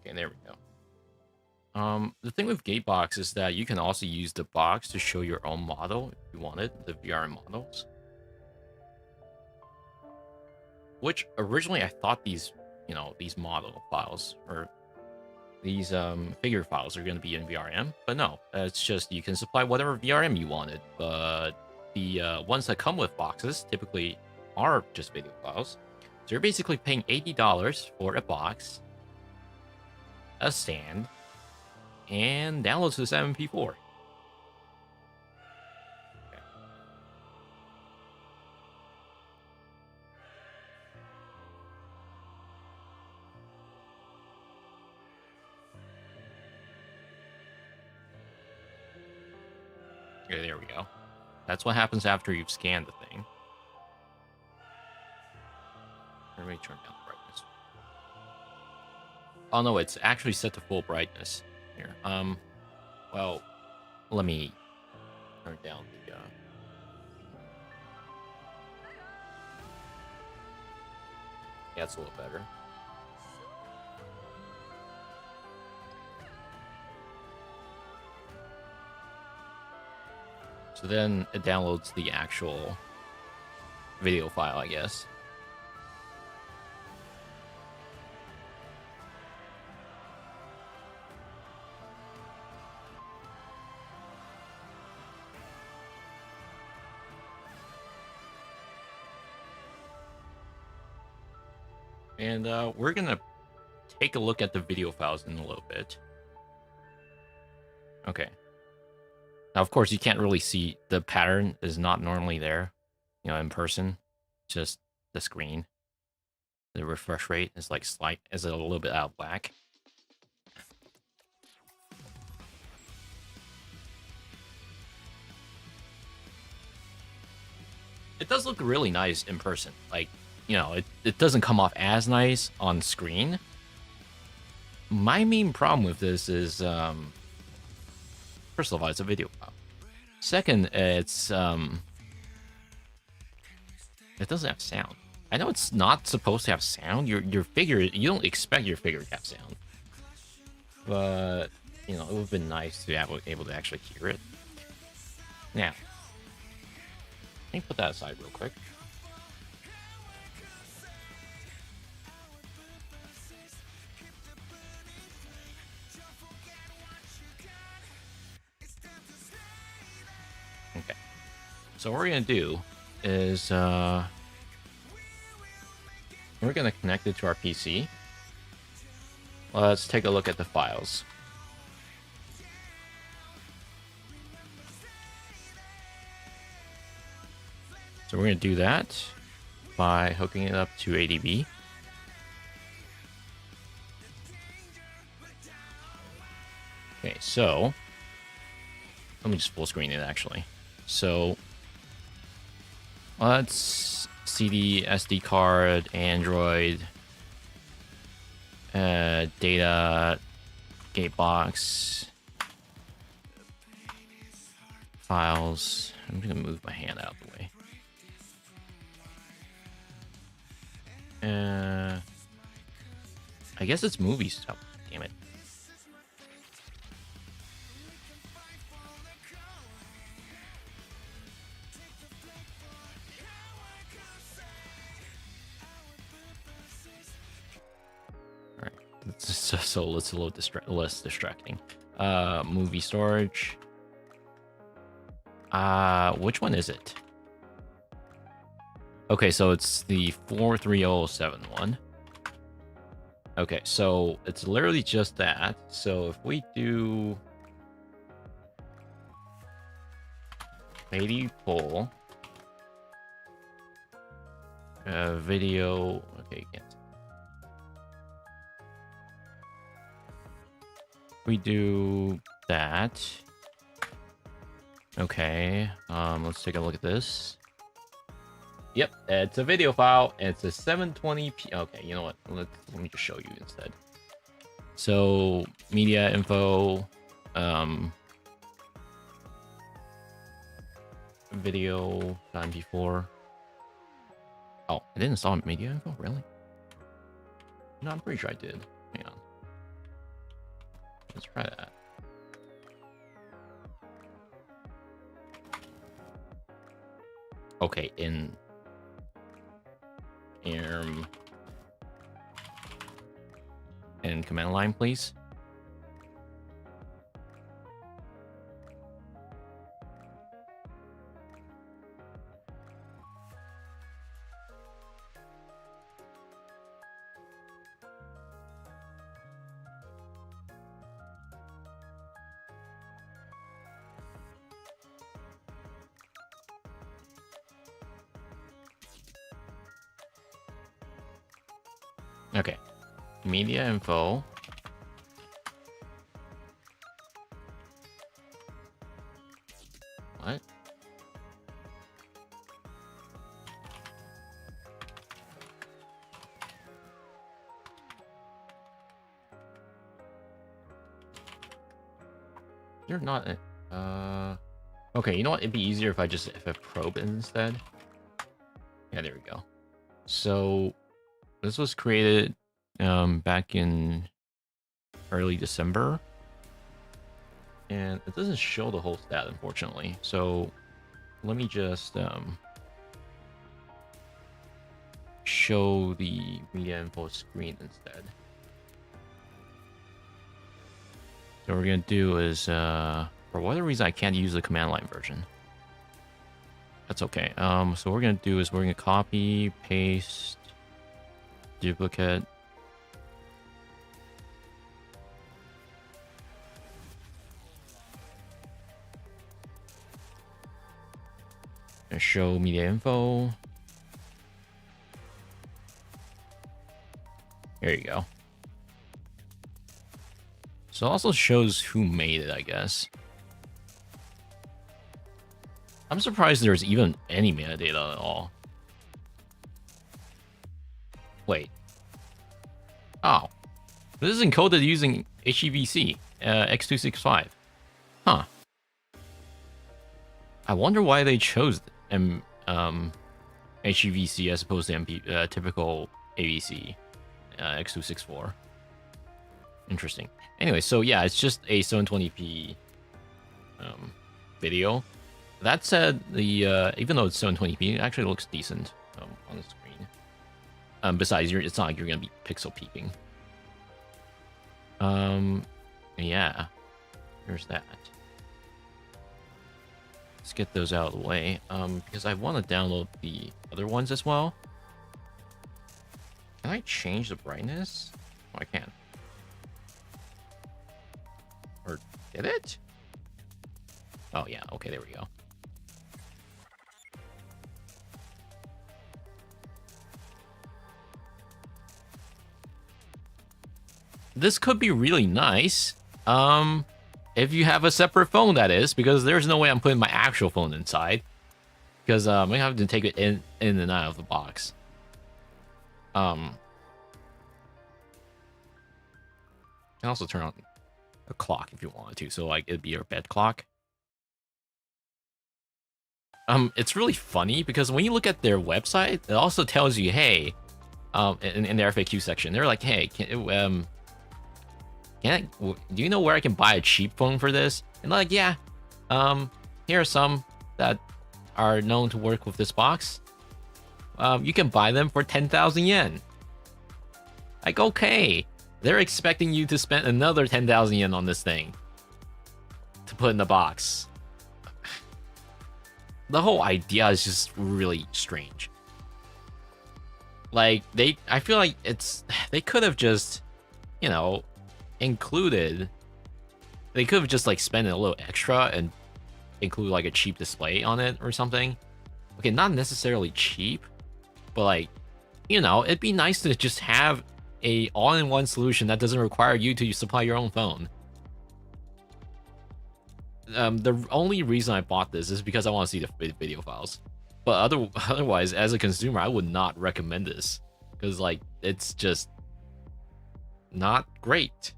Okay, there we go. The thing with Gatebox is that you can also use the box to show your own model if you wanted, the VRM models. Which originally I thought these, these model files or these figure files are going to be in VRM, but no, it's just you can supply whatever VRM you wanted. But the ones that come with boxes typically are just video files. So you're basically paying $80 for a box, a stand, and downloads to the 7MP4. Okay. Okay, there we go. That's what happens after you've scanned the thing. Let me turn down the brightness. Oh no, it's actually set to full brightness here. Well, let me turn down the yeah, it's a little better. So then it downloads the actual video file, I guess. And we're gonna take a look at the video files in a little bit. Okay. Now, of course, you can't really see the pattern is not normally there, you know, in person. Just the screen. The refresh rate is like is a little bit out of whack. It does look really nice in person. Like, you know, it doesn't come off as nice on screen. My main problem with this is, first of all, it's a video file. Second, it's, it doesn't have sound. I know it's not supposed to have sound. Your figure, you don't expect your figure to have sound. But, you know, it would have been nice to be able to actually hear it. Now, let me put that aside real quick. Okay. So what we're going to do is we're going to connect it to our PC. Let's take a look at the files. So we're going to do that by hooking it up to ADB. Okay, so let me just full screen it actually. So let's CD, SD card, Android, data, Gatebox, files. I'm going to move my hand out of the way. I guess it's movie stuff. Damn it. All right. So it's a little less distracting. Movie storage. Which one is it? Okay, so it's the 43071. Okay, so it's literally just that. So if we do 80 pull video, okay, can't. We do that. Okay, let's take a look at this. Yep, it's a video file. It's a 720p. Okay, you know what? Let me just show you instead. So media info, video time before. Oh, I didn't install media info, really? No, I'm pretty sure I did. Hang on. Let's try that. Okay, in and command line, please. Okay, media info. What? You're not. Okay, you know what? It'd be easier if I probe it instead. Yeah, there we go. So this was created back in early December, and it doesn't show the whole stat, unfortunately. So let me just show the media info screen instead. So what we're gonna do is, for whatever reason, I can't use the command line version. That's okay. So what we're gonna do is we're gonna copy, paste, duplicate. And show media info. There you go. So it also shows who made it, I guess. I'm surprised there's even any metadata at all. Wait. Oh. This is encoded using HEVC, X265. Huh. I wonder why they chose HEVC as opposed to typical AVC, X264. Interesting. Anyway, so yeah, it's just a 720p video. That said, the even though it's 720p, it actually looks decent on the screen. Besides, it's not like you're gonna be pixel peeping. Yeah, there's that. Let's get those out of the way. Because I want to download the other ones as well. Can I change the brightness? Oh, I can. Or did it? Oh yeah, okay, there we go. This could be really nice. If you have a separate phone, that is, because there's no way I'm putting my actual phone inside. Because I have to take it in and out of the box. You can also turn on a clock if you want to, so like it'd be your bed clock. It's really funny because when you look at their website, it also tells you, hey, in their FAQ section, they're like, hey, do you know where I can buy a cheap phone for this? And like, yeah, here are some that are known to work with this box. You can buy them for 10,000 yen. Like, okay, they're expecting you to spend another 10,000 yen on this thing to put in the box. The whole idea is just really strange. Like, I feel like they could have just, you know, included. They could have just like spent a little extra and include like a cheap display on it or something. Okay, not necessarily cheap, but like, you know, it'd be nice to just have a all-in-one solution that doesn't require you to supply your own phone. The only reason I bought this is because I want to see the video files. But otherwise, as a consumer, I would not recommend this. Because, like, it's just not great.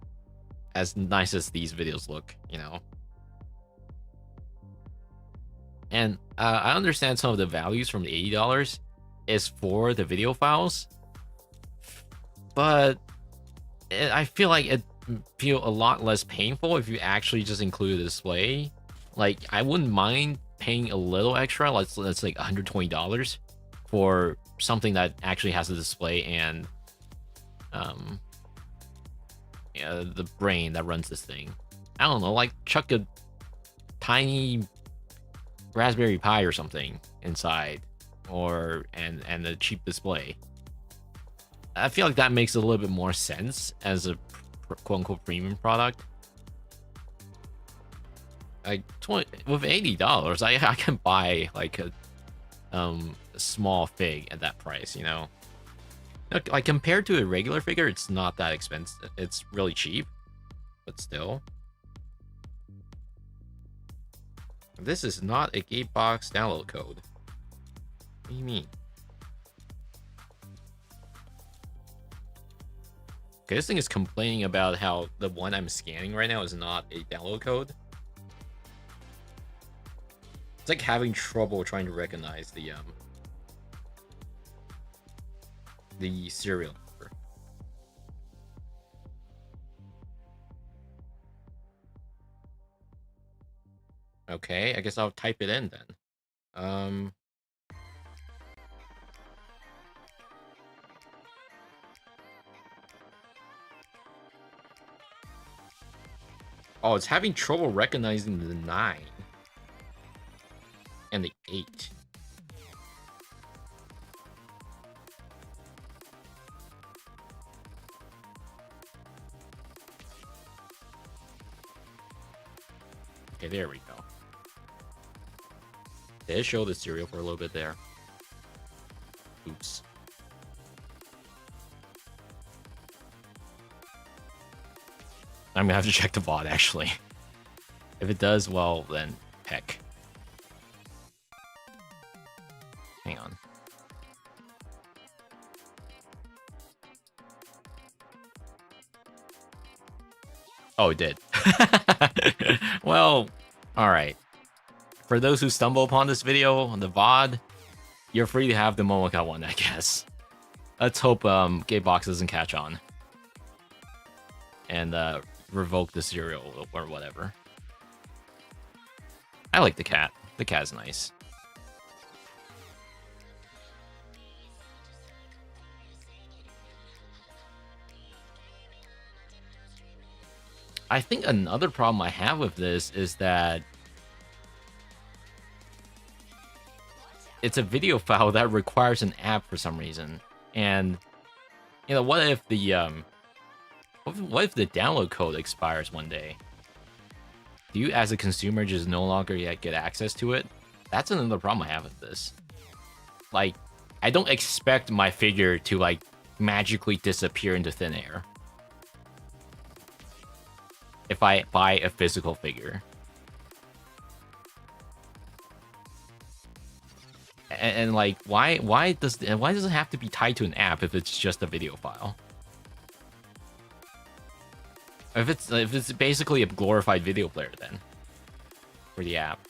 As nice as these videos look, you know. And I understand some of the values from the $80 is for the video files. But I feel like it feel a lot less painful if you actually just include a display. Like, I wouldn't mind paying a little extra, let's like $120 for something that actually has a display and the brain that runs this thing. I don't know, like chuck a tiny Raspberry Pi or something inside, or and a cheap display. I feel like that makes a little bit more sense as a quote-unquote premium product. Like with $80, I can buy like a small fig at that price, you know. Like compared to a regular figure, it's not that expensive. It's really cheap, but still. This is not a Gatebox download code. What do you mean? Okay, this thing is complaining about how the one I'm scanning right now is not a download code. It's like having trouble trying to recognize the serial number. Okay, I guess I'll type it in then. Um. Oh, it's having trouble recognizing the 9 and the 8. Okay, there we go. Did show the cereal for a little bit there. Oops. I'm gonna have to check the VOD, actually. If it does, well, then heck. Hang on. Oh, it did. Well, alright. For those who stumble upon this video on the VOD, you're free to have the Momoka one, I guess. Let's hope Gatebox doesn't catch on. And revoke the cereal or whatever. I like the cat. The cat's nice. I think another problem I have with this is that it's a video file that requires an app for some reason. And, you know, what if the download code expires one day? Do you, as a consumer, just no longer yet get access to it? That's another problem I have with this. Like, I don't expect my figure to, like, magically disappear into thin air if I buy a physical figure. And like, why does it have to be tied to an app if it's just a video file? If it's basically a glorified video player, then for the app.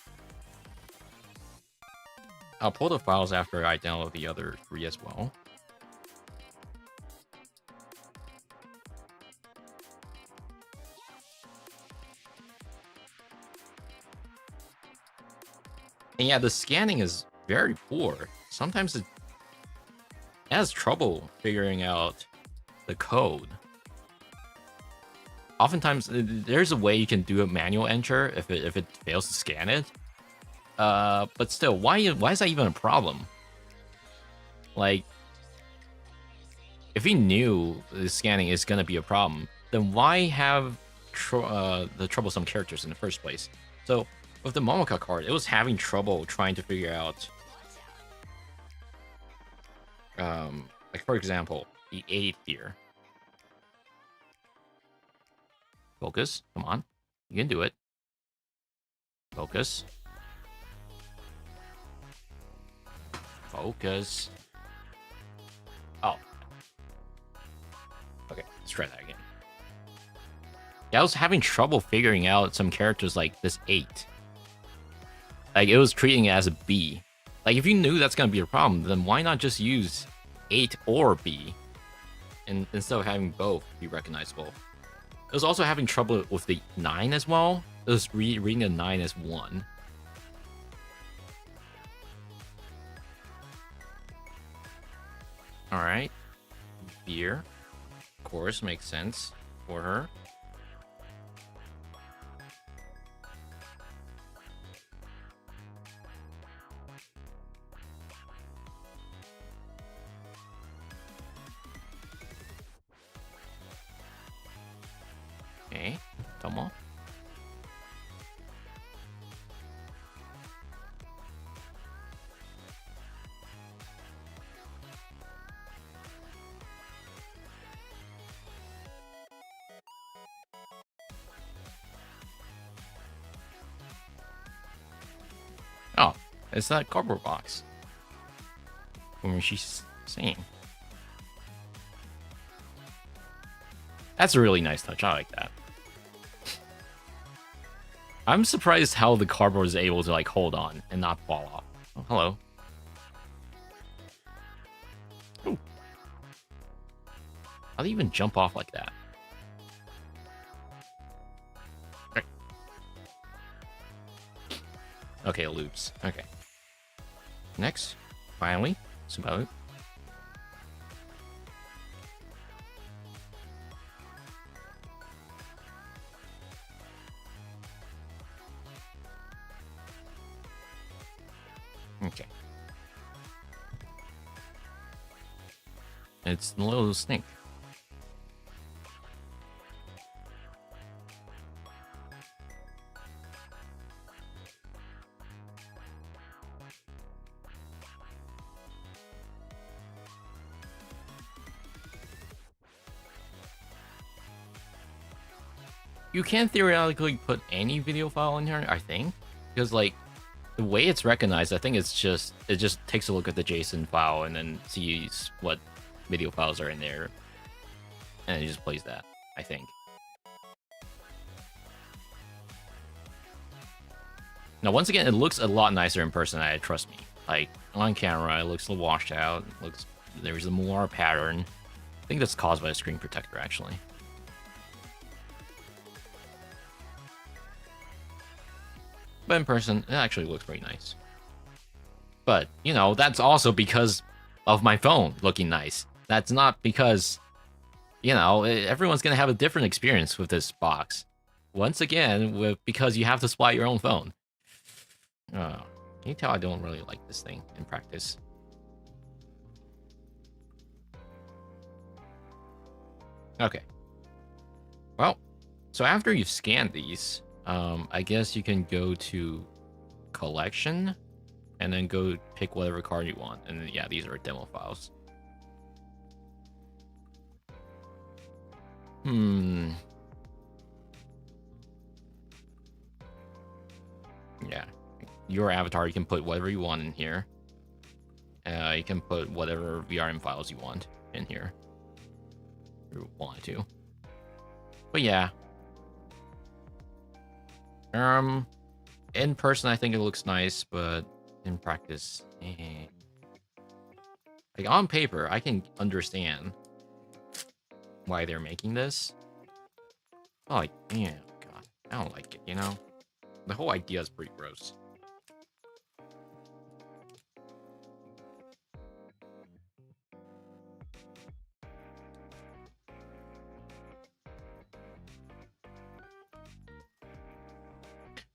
I'll pull the files after I download the other 3 as well. And yeah, the scanning is very poor. Sometimes it has trouble figuring out the code. Oftentimes, there's a way you can do a manual enter if it fails to scan it. But still, why is that even a problem? Like, if he knew the scanning is gonna be a problem, then why have the troublesome characters in the first place? So with the Momoka card, it was having trouble trying to figure out, like for example, the 8th here. Focus, come on, you can do it. Focus. Focus. Oh. Okay, let's try that again. Yeah, I was having trouble figuring out some characters like this 8. Like, it was treating it as a B. Like, if you knew that's gonna be a problem, then why not just use 8 or B? And instead of having both be recognizable. It was also having trouble with the 9 as well. It was reading the 9 as 1. Alright. Beer. Of course, makes sense for her. Okay, Tomo. Oh, it's that cardboard box. What was she saying? That's a really nice touch. I like that. I'm surprised how the cardboard is able to like hold on and not fall off. Oh, hello. Ooh. How do you even jump off like that? Okay, loops. Okay. Next, finally, that's about it. Okay. It's the little snake. You can theoretically put any video file in here, I think, because like the way it's recognized, I think it just takes a look at the JSON file and then sees what video files are in there, and it just plays that, I think. Now, once again, it looks a lot nicer in person. Trust me. Like on camera, it looks a little washed out. There's a more pattern. I think that's caused by a screen protector, actually. But in person, it actually looks pretty nice. But, you know, that's also because of my phone looking nice. That's not because, you know, everyone's going to have a different experience with this box. Once again, because you have to supply your own phone. Can you tell I don't really like this thing in practice? Okay. Well, so after you've scanned these, I guess you can go to collection and then go pick whatever card you want. And then, yeah, these are demo files. Yeah. Your avatar, you can put whatever you want in here. You can put whatever VRM files you want in here. If you want to. But yeah. In person, I think it looks nice, but in practice, like on paper, I can understand why they're making this. Oh, like, yeah, God, I don't like it. You know, the whole idea is pretty gross.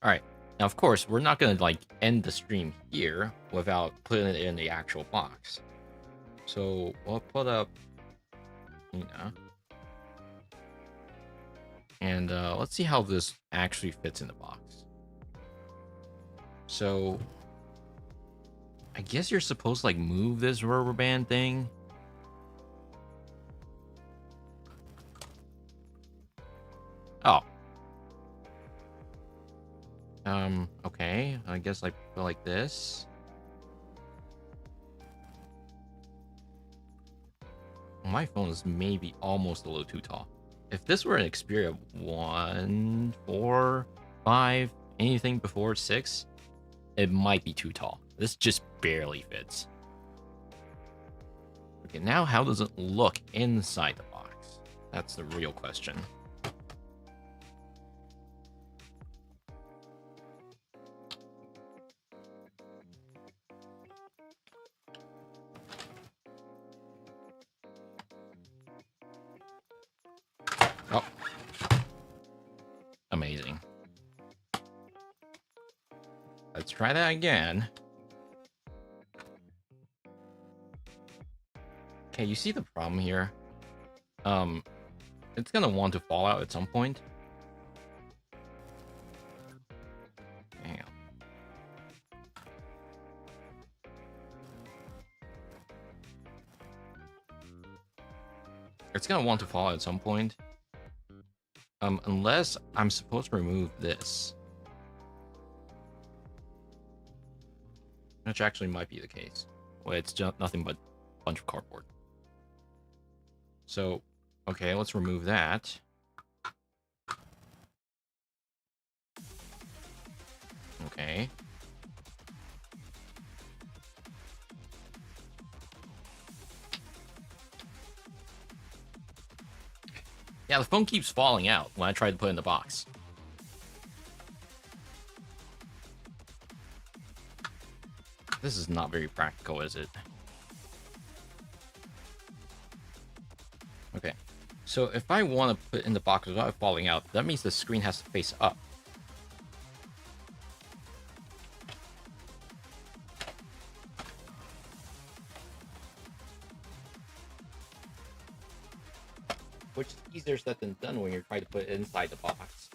All right. Now, of course, we're not going to, like, end the stream here without putting it in the actual box. So, we'll put up, you know. And let's see how this actually fits in the box. So, I guess you're supposed to, like, move this rubber band thing. Oh. Okay, I guess I go like this. My phone is maybe almost a little too tall. If this were an Xperia 1, 4, 5, anything before 6, it might be too tall. This just barely fits. Okay, now how does it look inside the box? That's the real question. Oh. Amazing. Let's try that again. Okay, you see the problem here? It's gonna want to fall out at some point. Damn. It's gonna want to fall out at some point. Unless I'm supposed to remove this. Which actually might be the case. Well, it's just nothing but a bunch of cardboard. So, okay, let's remove that. Okay. Yeah, the phone keeps falling out when I try to put it in the box. This is not very practical, is it? Okay. So if I want to put it in the box without it falling out, that means the screen has to face up. Which is easier said than done when you're trying to put it inside the box.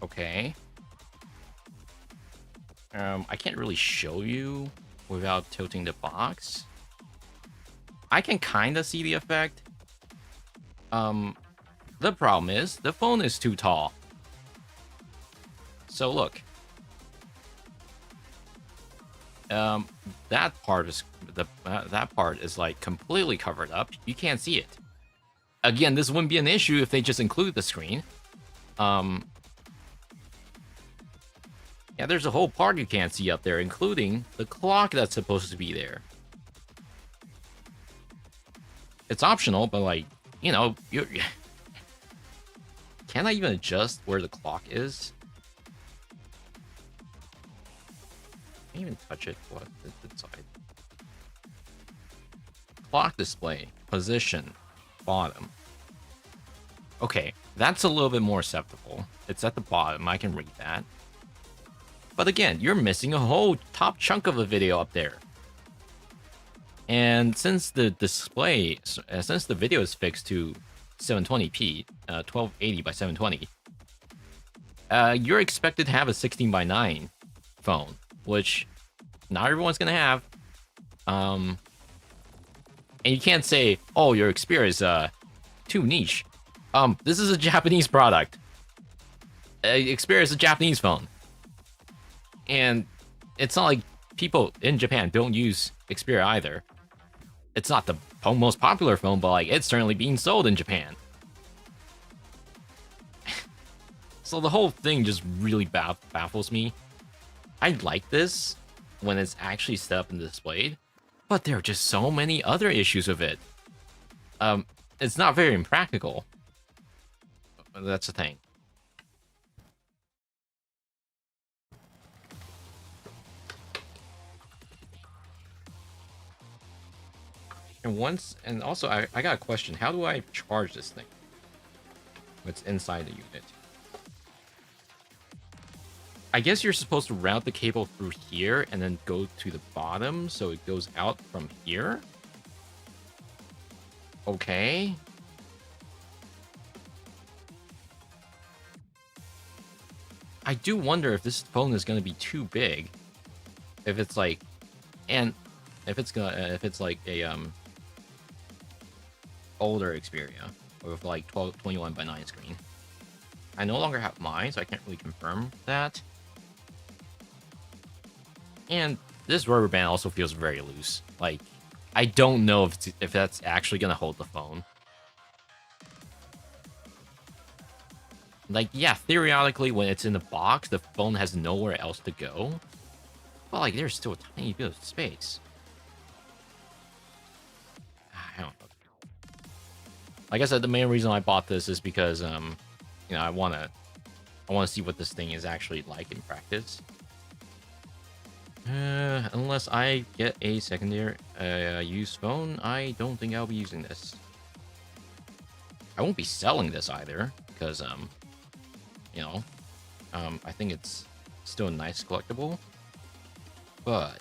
Okay. I can't really show you without tilting the box. I can kind of see the effect. The problem is the phone is too tall. So look. That part is like completely covered up. You can't see it. Again, this wouldn't be an issue if they just included the screen. Yeah, there's a whole part you can't see up there, including the clock that's supposed to be there. It's optional, but like, you know, can I even adjust where the clock is? Can't even touch it. What? It's inside. Clock display. Position. Bottom. Okay, that's a little bit more acceptable. It's at the bottom. I can read that. But again, you're missing a whole top chunk of the video up there. And since the display, since the video is fixed to 720p, 1280 by 720, you're expected to have a 16:9 phone, which not everyone's gonna have. And you can't say, "Oh, your Xperia is too niche." This is a Japanese product. Xperia is a Japanese phone, and it's not like people in Japan don't use Xperia either. It's not the most popular phone, but like it's certainly being sold in Japan. So the whole thing just really baffles me. I like this when it's actually set up and displayed, but there are just so many other issues with it. It's not very impractical. That's the thing. And also, I got a question. How do I charge this thing? What's inside the unit? I guess you're supposed to route the cable through here and then go to the bottom, so it goes out from here? Okay. I do wonder if this phone is going to be too big. If it's like... And if it's like a, older Xperia with like 21:9 screen. I no longer have mine, so I can't really confirm that. And this rubber band also feels very loose. Like, I don't know if that's actually gonna hold the phone. Like, yeah, theoretically, when it's in the box, the phone has nowhere else to go. But like, there's still a tiny bit of space. I don't know. Like I said, the main reason I bought this is because, you know, I want to see what this thing is actually like in practice. Unless I get a secondary used phone, I don't think I'll be using this. I won't be selling this either because, you know, I think it's still a nice collectible. But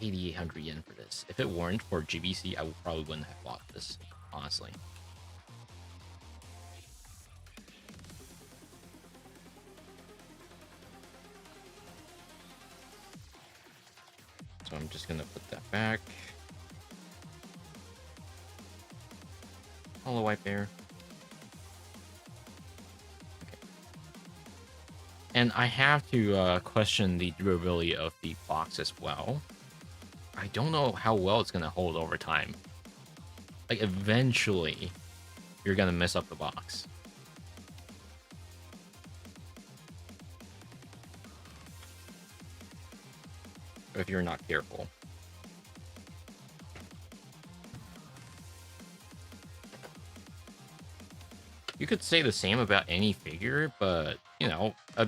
8,800 yen for this. If it weren't for GBC, I probably wouldn't have bought this, honestly. So I'm just gonna put that back. Hollow wipe there. Okay. And I have to question the durability of the box as well. I don't know how well it's gonna hold over time. Like, eventually, you're gonna mess up the box. If you're not careful. You could say the same about any figure, but you know, a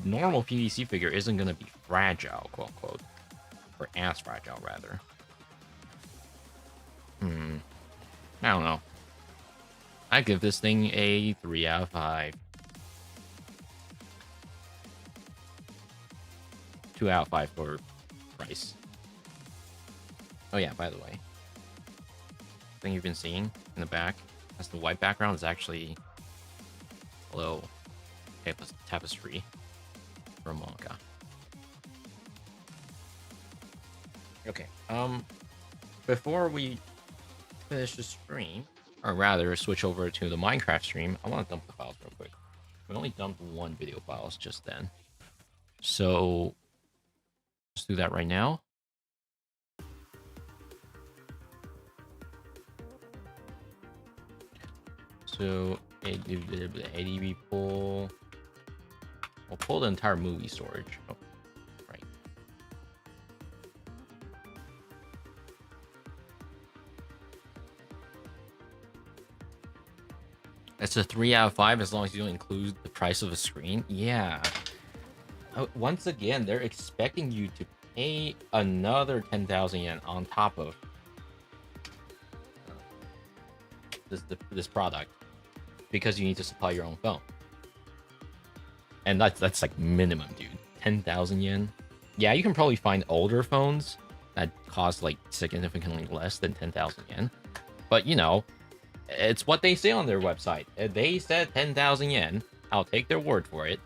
normal PVC figure isn't gonna be fragile, quote unquote, or as fragile rather. I don't know. I give this thing a 3 out of 5. 2 out of 5 for price. Oh yeah, by the way, thing you've been seeing in the back, that's the white background, is actually a little tapestry from manga. Okay, before we finish the stream, or rather switch over to the Minecraft stream, I want to dump the files real quick. We only dumped one video files just then, so let's do that right now. So ADB pull. We'll pull the entire movie storage. Oh, right. It's a 3 out of 5 as long as you don't include the price of a screen. Yeah. Once again, they're expecting you to pay another 10,000 yen on top of this product because you need to supply your own phone. And that's like minimum, dude. 10,000 yen. Yeah, you can probably find older phones that cost like significantly less than 10,000 yen. But you know, it's what they say on their website. They said 10,000 yen. I'll take their word for it.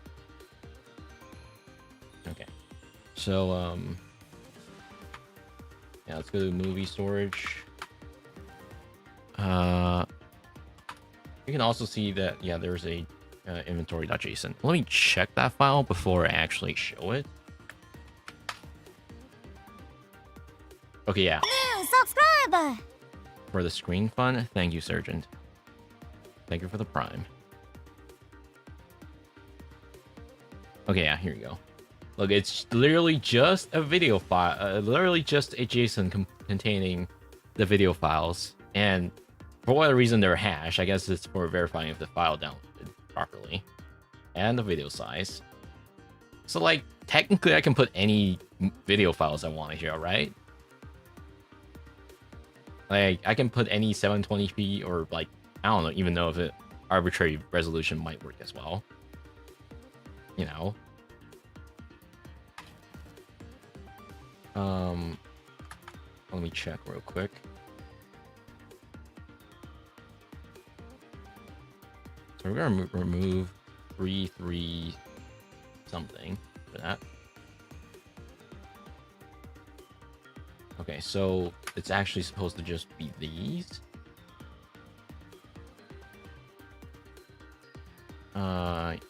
Okay. So, yeah, let's go to movie storage. You can also see that, yeah, there's a inventory.json. Let me check that file before I actually show it. Okay, yeah. New subscriber! For the screen fun, thank you, Sergeant. Thank you for the prime. Okay, yeah, here you go. Look, it's literally just a video file, literally just a JSON containing the video files. And for whatever reason, they're hashed. I guess it's for verifying if the file downloaded properly. And the video size. So, like, technically I can put any video files I want here, right? Like, I can put any 720p or, like, I don't know, even though if it arbitrary resolution might work as well. You know? Let me check real quick. So we're gonna remove 3 something for that. Okay, so it's actually supposed to just be these.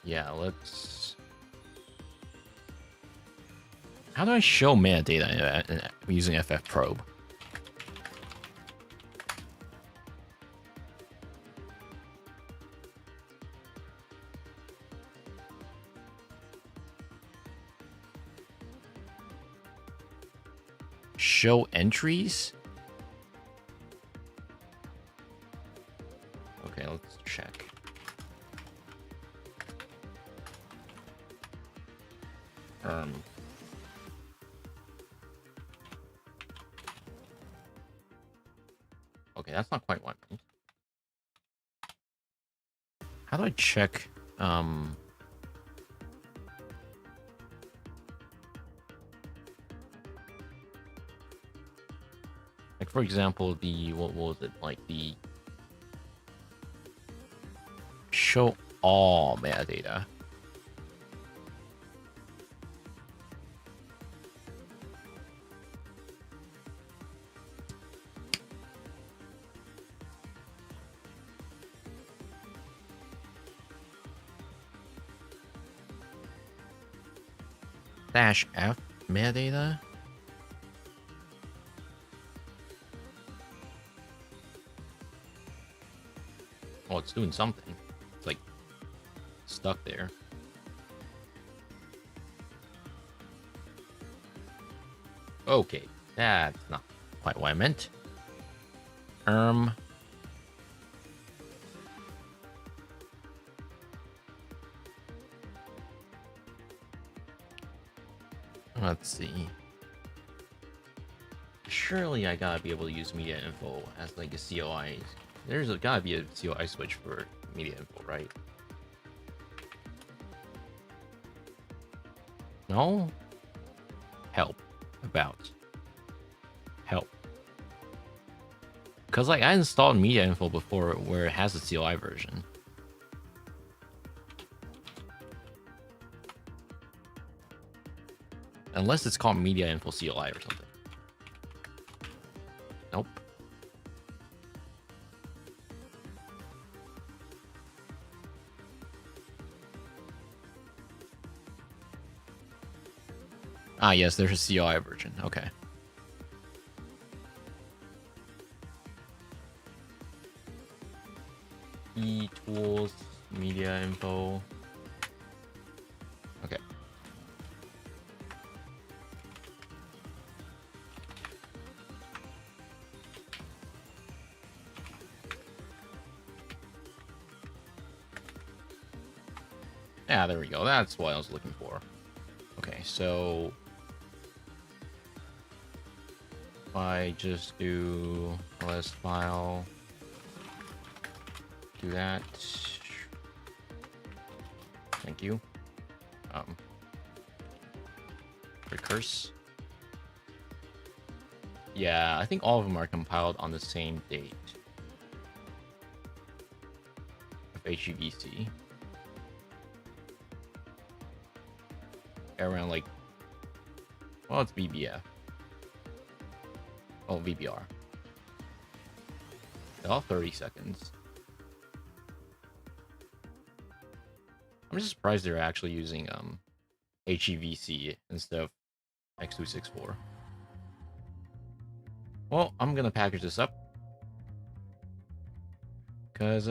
Yeah, let's... How do I show metadata using FF Probe? Show entries? Okay, let's check. Okay, that's not quite what I meant. How do I check, like, for example, the, what was it, like, the show all metadata. -F metadata. Oh, it's doing something. It's like stuck there. Okay, that's not quite what I meant. Let's see. Surely I gotta be able to use media info as like a COI. There's gotta be a COI switch for media info, right? No? Help. About. Help. Because like I installed media info before where it has a CLI version. Unless it's called media info CLI or something. Nope. Ah, yes, there's a CLI version. Okay. E-tools, media info. Okay. Yeah, there we go. That's what I was looking for. Okay, so if I just do list file, do that. Thank you. Recurse. Yeah, I think all of them are compiled on the same date of HEVC. Around like, well, it's BBF. Oh, VBR. They're all 30 seconds. I'm just surprised they're actually using HEVC instead of X264. Well, I'm gonna package this up. Because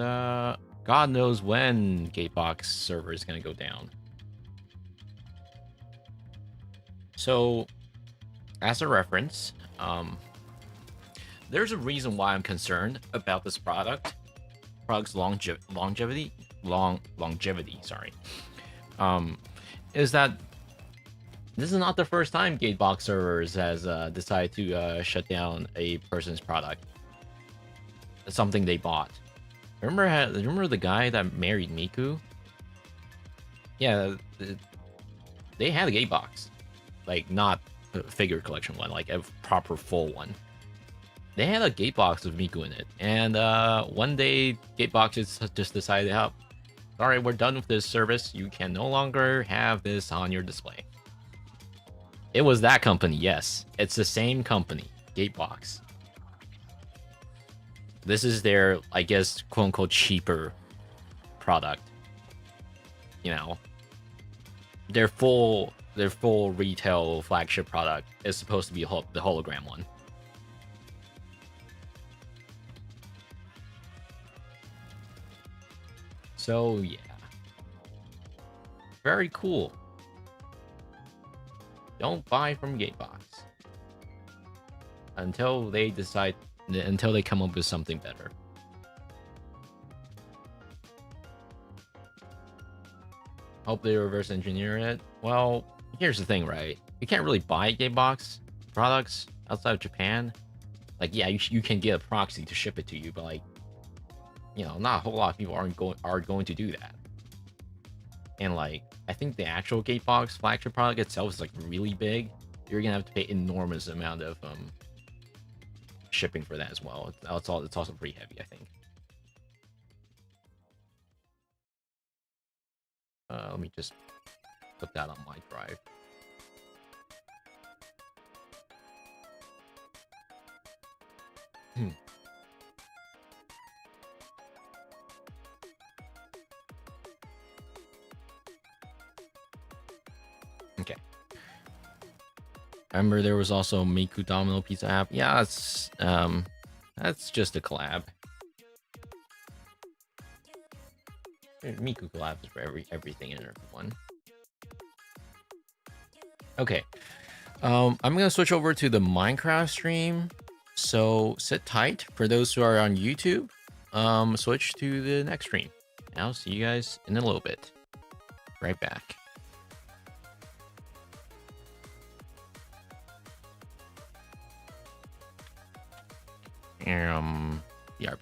God knows when Gatebox server is gonna go down. So, as a reference, there's a reason why I'm concerned about this product's longevity. Sorry, is that this is not the first time Gatebox servers has decided to shut down a person's product, something they bought. Remember the guy that married Miku? Yeah, they had a Gatebox. Like, not a figure collection one, like a proper full one. They had a Gatebox with Miku in it. And one day, Gatebox just decided, oh, alright, we're done with this service. You can no longer have this on your display. It was that company, yes. It's the same company, Gatebox. This is their, I guess, quote-unquote, cheaper product. You know, their full retail flagship product is supposed to be the hologram one. So yeah, very cool. Don't buy from Gatebox until they come up with something better. Hope they reverse engineer it. Well, here's the thing, right? You can't really buy Gatebox products outside of Japan. Like, yeah, you can get a proxy to ship it to you, but like, you know, not a whole lot of people are going to do that. And like, I think the actual Gatebox flagship product itself is like really big. You're gonna have to pay enormous amount of shipping for that as well. It's also pretty heavy, I think. Let me just put that on my drive. Okay. Remember, there was also Miku Domino Pizza app. Yeah, that's just a collab. Miku collabs for everything and everyone. Okay. I'm gonna switch over to the Minecraft stream. So sit tight for those who are on YouTube. Switch to the next stream. And I'll see you guys in a little bit. Right back. BRB.